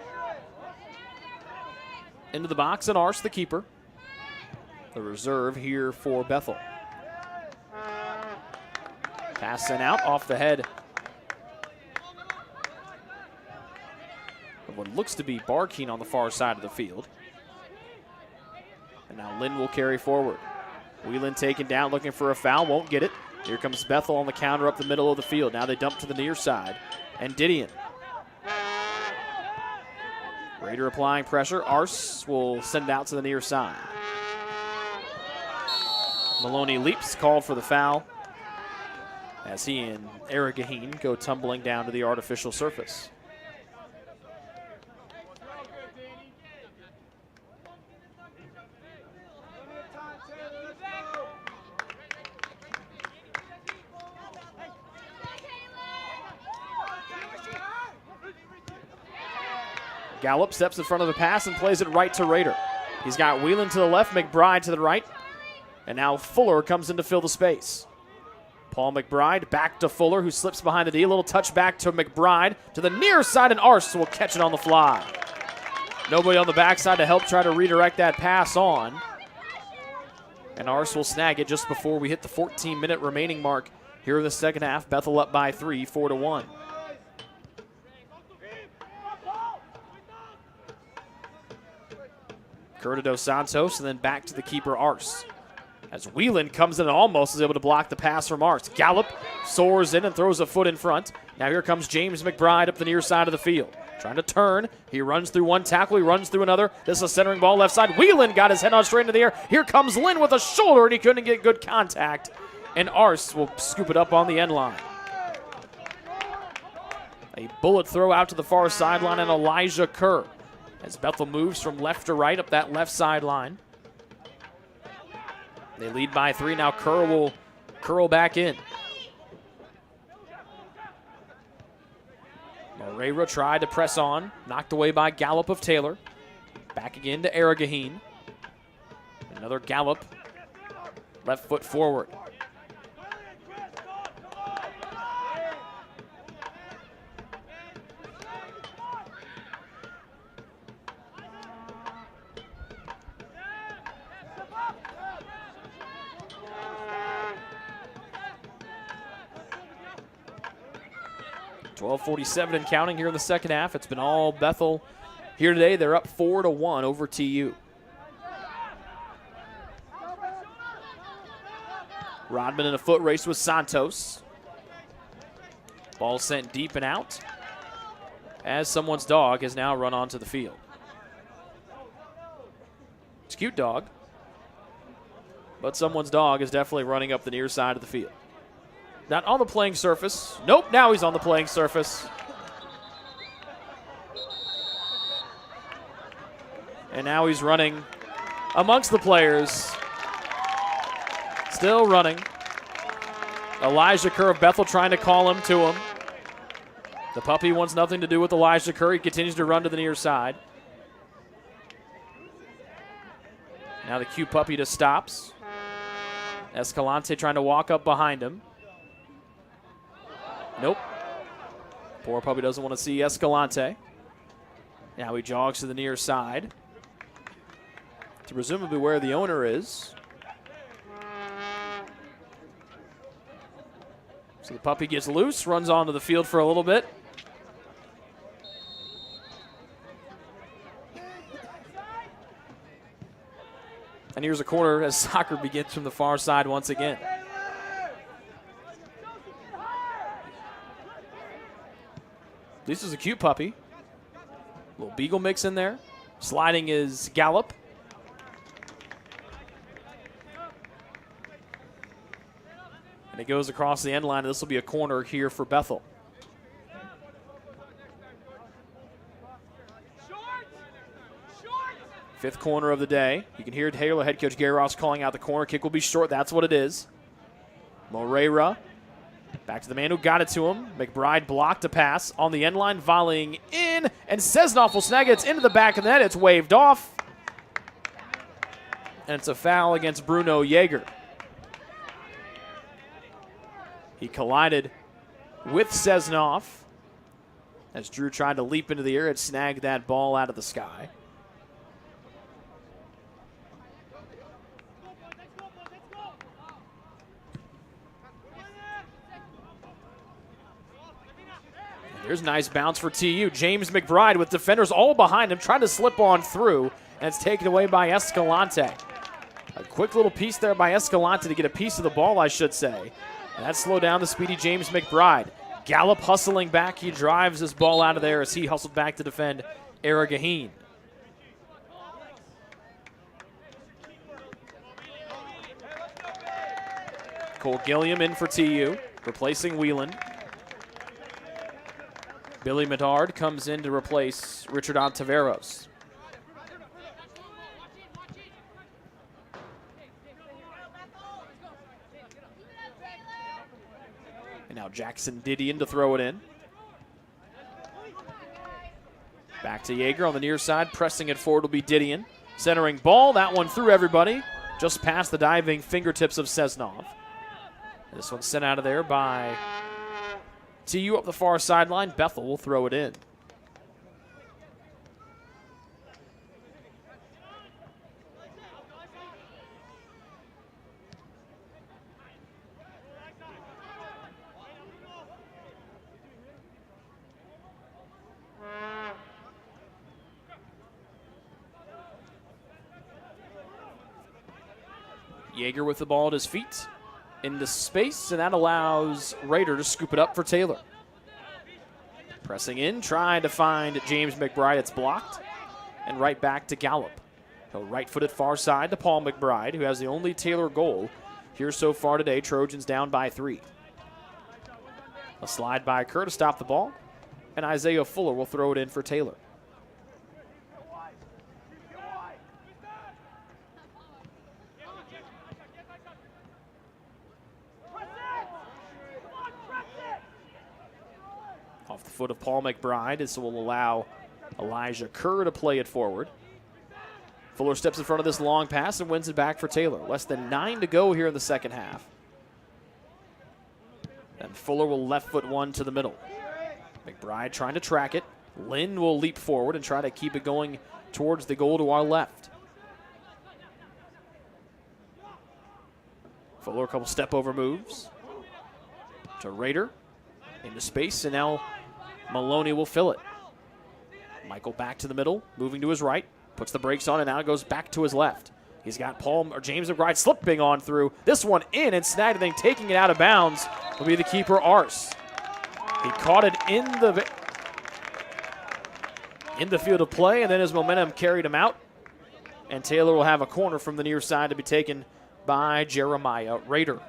Into the box, and Arce, the keeper. The reserve here for Bethel. Pass sent out off the head of what looks to be Barkeen on the far side of the field. And now Lynn will carry forward. Whelan taken down, looking for a foul, won't get it. Here comes Bethel on the counter up the middle of the field. Now they dump to the near side. And Didion. Raider applying pressure. Arce will send it out to the near side. Maloney leaps, called for the foul, as he and Eric Gaheen go tumbling down to the artificial surface. Gallup steps in front of the pass and plays it right to Raider. He's got Whelan to the left, McBride to the right, and now Fuller comes in to fill the space. Paul McBride back to Fuller, who slips behind the D. A little touch back to McBride to the near side, and Arce will catch it on the fly. Nobody on the backside to help try to redirect that pass on. And Arce will snag it just before we hit the 14-minute remaining mark here in the second half. Bethel up by 3, 4-1. Curto Dos Santos, and then back to the keeper, Arce. As Whelan comes in and almost is able to block the pass from Arce. Gallup soars in and throws a foot in front. Now here comes James McBride up the near side of the field. Trying to turn. He runs through one tackle. He runs through another. This is a centering ball left side. Whelan got his head on straight into the air. Here comes Lynn with a shoulder, and he couldn't get good contact. And Arce will scoop it up on the end line. A bullet throw out to the far sideline, and Elijah Kerr, as Bethel moves from left to right up that left sideline. They lead by 3. Now Kerr will curl back in. Moreira tried to press on. Knocked away by Gallup of Taylor. Back again to Aragaheen. Another Gallup. Left foot forward. .47 and counting here in the second half. It's been all Bethel here today. They're up 4-1 over TU. Rodman in a foot race with Santos. Ball sent deep and out as someone's dog has now run onto the field. It's a cute dog, but someone's dog is definitely running up the near side of the field. Not on the playing surface. Nope, now he's on the playing surface. And now he's running amongst the players. Still running. Elijah Kerr of Bethel trying to call him to him. The puppy wants nothing to do with Elijah Kerr. He continues to run to the near side. Now the cute puppy just stops Escalante trying to walk up behind him. Nope. Poor puppy doesn't want to see Escalante. Now he jogs to the near side to presumably where the owner is. So the puppy gets loose, runs onto the field for a little bit. And here's a corner as soccer begins from the far side once again. This is a cute puppy. Little beagle mix in there. Sliding is Gallop. And it goes across the end line, and this will be a corner here for Bethel. Fifth corner of the day. You can hear Taylor head coach Gary Ross calling out the corner. Kick will be short. That's what it is. Moreira back to the man who got it to him. McBride blocked a pass on the end line, volleying in, and Sesnoff will snag it. It's into the back of the net. It's waved off. And it's a foul against Bruno Yeager. He collided with Sesnoff as Drew tried to leap into the air and snag that ball out of the sky. Here's a nice bounce for TU. James McBride with defenders all behind him, trying to slip on through, and it's taken away by Escalante. A quick little piece there by Escalante to get a piece of the ball, I should say. And that slowed down the speedy James McBride. Gallup hustling back. He drives this ball out of there as he hustled back to defend Aragaheen. Cole Gilliam in for TU, replacing Whelan. Billy Medard comes in to replace Richard Ontiveros. And now Jackson Didion to throw it in. Back to Yeager on the near side. Pressing it forward will be Didion. Centering ball. That one through everybody. Just past the diving fingertips of Sesnov. This one's sent out of there by TU up the far sideline. Bethel will throw it in. Yeager with the ball at his feet into space, and that allows Rader to scoop it up for Taylor. Pressing in, trying to find James McBride. It's blocked, and right back to Gallup. He'll right-footed far side to Paul McBride, who has the only Taylor goal here so far today. Trojans down by 3. A slide by Kerr to stop the ball, and Isaiah Fuller will throw it in for Taylor. Off the foot of Paul McBride. This will allow Elijah Kerr to play it forward. Fuller steps in front of this long pass and wins it back for Taylor. Less than 9 to go here in the second half. And Fuller will left foot one to the middle. McBride trying to track it. Lynn will leap forward and try to keep it going towards the goal to our left. Fuller a couple step over moves. To Rader. Into space, and now Maloney will fill it. Michael back to the middle, moving to his right, puts the brakes on, and now goes back to his left. He's got James McBride slipping on through. This one in and snagged, and taking it out of bounds will be the keeper, Arce. He caught it in the field of play, and then his momentum carried him out. And Taylor will have a corner from the near side to be taken by Jeremiah Rader.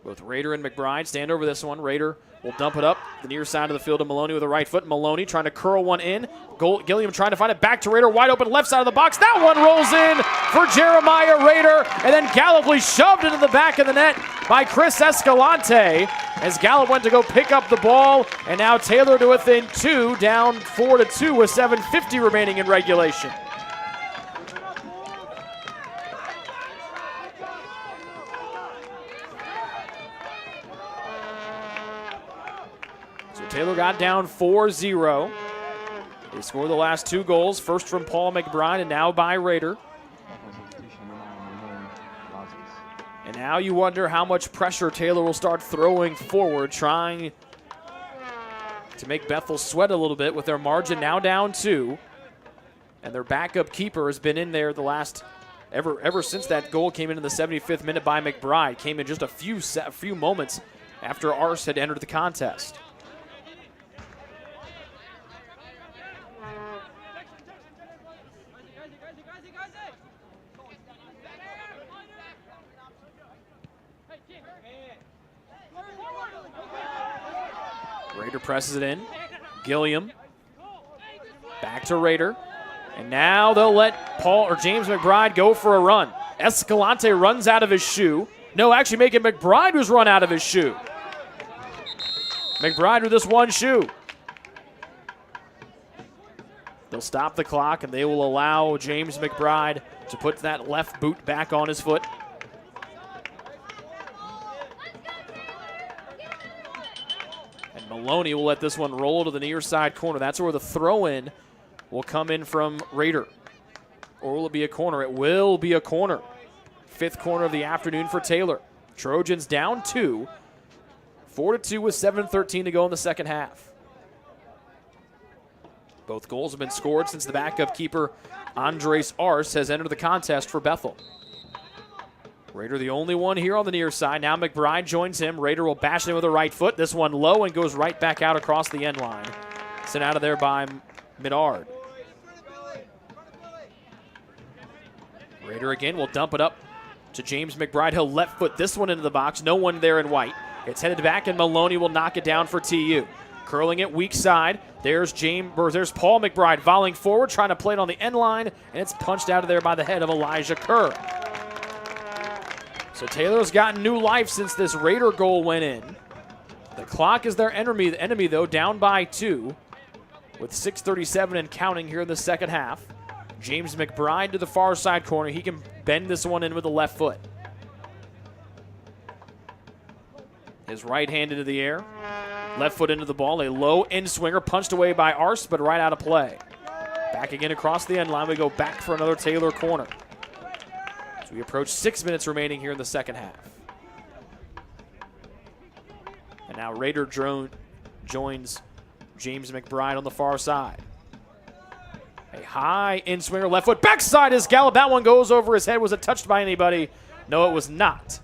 Both Rader and McBride stand over this one. Rader will dump it up the near side of the field to Maloney with the right foot. Maloney trying to curl one in. Gilliam trying to find it back to Rader. Wide open left side of the box. That one rolls in for Jeremiah Rader, and then Galloply shoved into the back of the net by Chris Escalante as Gallup went to go pick up the ball, and now Taylor to within 2, down 4-2 with 7:50 remaining in regulation. So Taylor got down 4-0. They scored the last 2 goals, first from Paul McBride and now by Rader. And now you wonder how much pressure Taylor will start throwing forward, trying to make Bethel sweat a little bit with their margin now down 2. And their backup keeper has been in there the last, ever since that goal came in the 75th minute by McBride. Came in just a few moments after Arce had entered the contest. Rader presses it in. Gilliam back to Rader. And now they'll let James McBride go for a run. Escalante runs out of his shoe. No, actually making McBride who's run out of his shoe. McBride with this one shoe. They'll stop the clock and they will allow James McBride to put that left boot back on his foot. Maloney will let this one roll to the near side corner. That's where the throw-in will come in from Rader. Or will it be a corner? It will be a corner. 5th corner of the afternoon for Taylor. Trojans down 2. 4-2 with 7:13 to go in the second half. Both goals have been scored since the backup keeper, Andres Arce, has entered the contest for Bethel. Rader the only one here on the near side. Now McBride joins him. Rader will bash in with the right foot. This one low and goes right back out across the end line. Sent out of there by Menard. Rader again will dump it up to James McBride. He'll left foot this one into the box. No one there in white. It's headed back and Maloney will knock it down for TU. Curling it weak side. There's Paul McBride volleying forward, trying to play it on the end line, and it's punched out of there by the head of Elijah Kerr. So Taylor's gotten new life since this Rader goal went in. The clock is their enemy though, down by 2 with 6:37 and counting here in the second half. James McBride to the far side corner. He can bend this one in with the left foot. His right hand into the air. Left foot into the ball. A low end swinger punched away by Arce, but right out of play. Back again across the end line. We go back for another Taylor corner. So we approach 6 minutes remaining here in the second half. And now Rader joins James McBride on the far side. A high in swinger, left foot, backside is Gallup. That one goes over his head. Was it touched by anybody? No, it was not.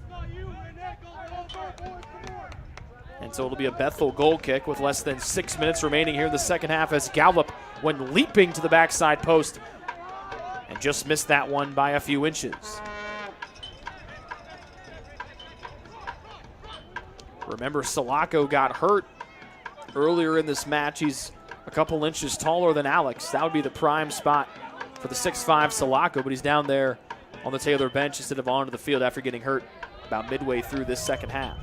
And so it'll be a Bethel goal kick with less than 6 minutes remaining here in the second half as Gallup went leaping to the backside post and just missed that one by a few inches. Remember, Salako got hurt earlier in this match. He's a couple inches taller than Alex. That would be the prime spot for the 6'5 Salako, but he's down there on the Taylor bench instead of onto the field after getting hurt about midway through this second half.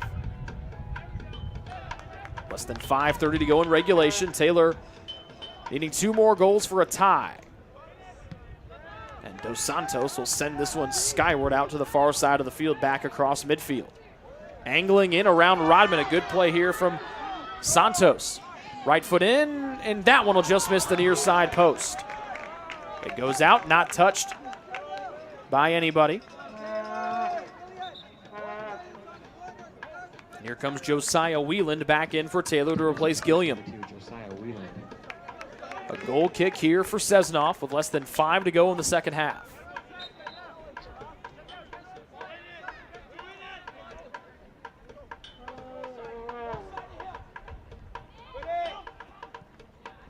Less than 5:30 to go in regulation. Taylor needing 2 more goals for a tie. And Dos Santos will send this one skyward out to the far side of the field, back across midfield. Angling in around Rodman. A good play here from Santos. Right foot in, and that one will just miss the near side post. It goes out, not touched by anybody. And here comes Josiah Wieland back in for Taylor to replace Gilliam. A goal kick here for Sesnoff with less than 5 to go in the second half.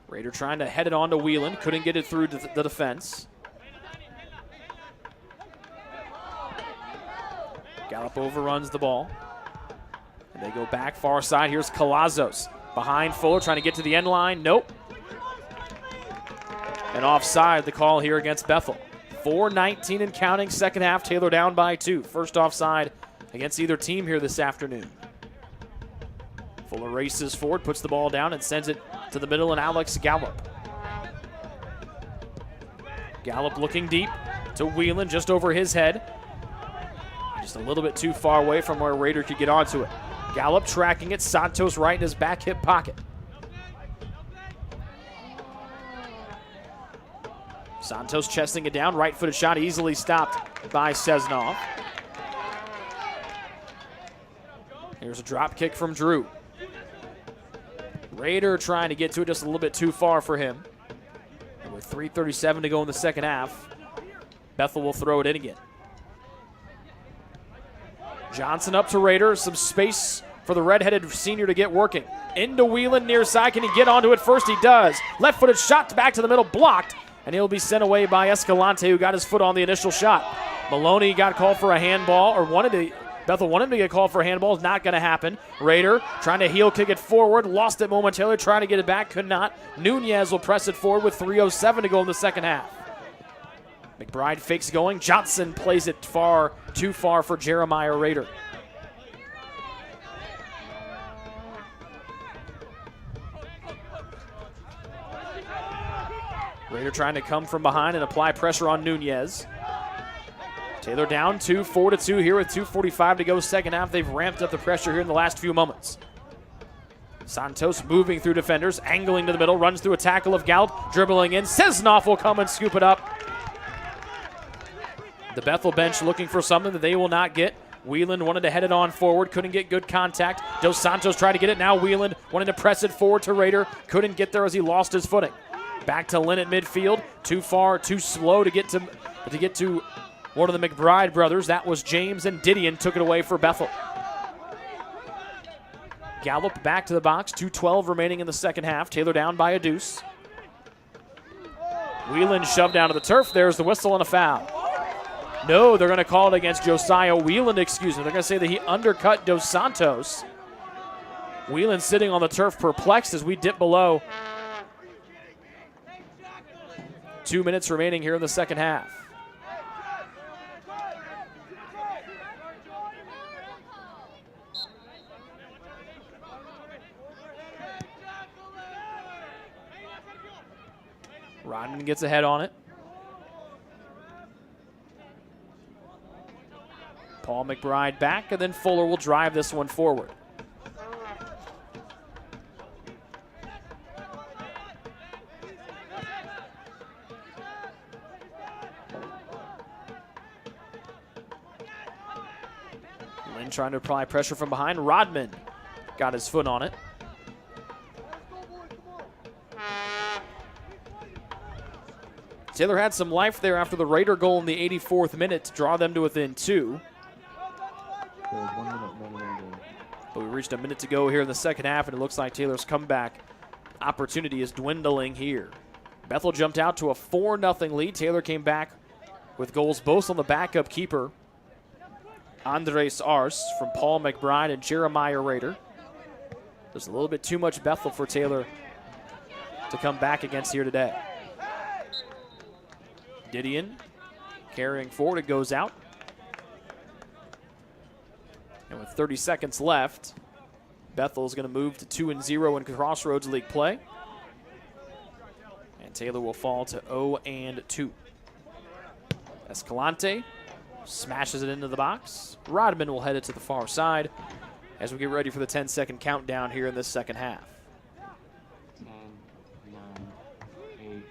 Rader trying to head it on to Wieland. Couldn't get it through the defense. Gallup overruns the ball. They go back far side. Here's Cavazos behind Fuller, trying to get to the end line. Nope. And offside, the call here against Bethel. 4:19 and counting, second half. Taylor down by 2. First offside against either team here this afternoon. Fuller races forward, puts the ball down, and sends it to the middle, and Alex Gallup. Gallup looking deep to Whelan, just over his head. Just a little bit too far away from where Rader could get onto it. Gallup tracking it, Santos right in his back hip pocket. Santos chesting it down, right-footed shot easily stopped by Sesnov. Here's a drop kick from Drew. Rader trying to get to it, just a little bit too far for him. And with 3:37 to go in the second half, Bethel will throw it in again. Johnson up to Rader, some space for the red-headed senior to get working. Into Whelan, near side, can he get onto it first? He does. Left-footed shot back to the middle, blocked, and he'll be sent away by Escalante, who got his foot on the initial shot. Maloney got called for a handball, or Bethel wanted him to get called for a handball. It's not going to happen. Rader trying to heel kick it forward, lost it momentarily, trying to get it back, could not. Nunez will press it forward with 3:07 to go in the second half. McBride fakes going. Johnson plays it too far for Jeremiah Rader. Rader trying to come from behind and apply pressure on Nunez. Taylor down 4-2 here with 2:45 to go second half. They've ramped up the pressure here in the last few moments. Santos moving through defenders, angling to the middle, runs through a tackle of Gallup, dribbling in. Sesnov will come and scoop it up. The Bethel bench looking for something that they will not get. Whelan wanted to head it on forward, couldn't get good contact. Dos Santos tried to get it. Now Whelan wanted to press it forward to Rader, couldn't get there as he lost his footing. Back to Lynn at midfield, too far, too slow to get to one of the McBride brothers. That was James, and Didion took it away for Bethel. Gallup back to the box, 2:12 remaining in the second half. Taylor down by a deuce. Whelan shoved down to the turf. There's the whistle and a foul. No, they're going to call it against Josiah Whelan, They're going to say that he undercut Dos Santos. Whelan sitting on the turf perplexed as we dip below. 2 minutes remaining here in the second half. Rodman gets ahead on it. Paul McBride back, and then Fuller will drive this one forward. Lynn trying to apply pressure from behind. Rodman got his foot on it. Taylor had some life there after the Raider goal in the 84th minute to draw them to within 2. But we reached a minute to go here in the second half, and it looks like Taylor's comeback opportunity is dwindling here. Bethel jumped out to a 4-0 lead. Taylor came back with goals both on the backup keeper, Andres Ars, from Paul McBride and Jeremiah Rader. There's a little bit too much Bethel for Taylor to come back against here today. Didion carrying forward, it goes out. And with 30 seconds left, Bethel is going to move to 2-0 in Crossroads League play. And Taylor will fall to 0-2. Escalante smashes it into the box. Rodman will head it to the far side as we get ready for the 10-second countdown here in this second half. 10, 9, 8,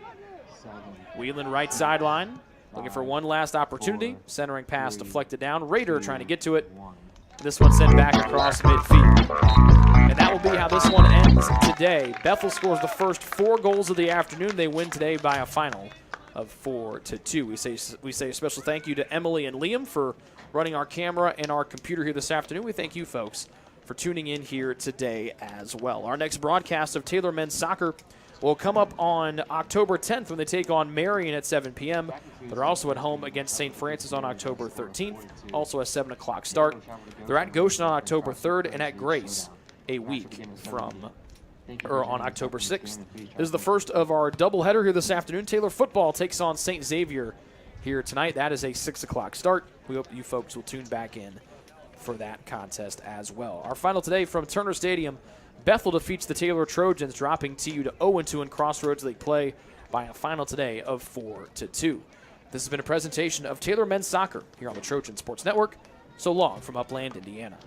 7. Whelan right sideline, looking for one last opportunity. 4, Centering pass 3, deflected down. Raider 2, trying to get to it. 1. This one sent back across midfield. And that will be how this one ends today. Bethel scores the first 4 goals of the afternoon. They win today by a final of 4-2. We say a special thank you to Emily and Liam for running our camera and our computer here this afternoon. We thank you folks for tuning in here today as well. Our next broadcast of Taylor men's soccer will come up on October 10th when they take on Marion at 7 p.m. They're also at home against St. Francis on October 13th, also a 7 o'clock start. They're at Goshen on October 3rd and at Grace a week on October 6th. This is the first of our doubleheader here this afternoon. Taylor football takes on St. Xavier here tonight. That is a 6 o'clock start. We hope you folks will tune back in for that contest as well. Our final today from Turner Stadium, Bethel defeats the Taylor Trojans, dropping TU to 0-2 in Crossroads League play by a final today of 4-2. This has been a presentation of Taylor Men's Soccer here on the Trojan Sports Network. So long from Upland, Indiana.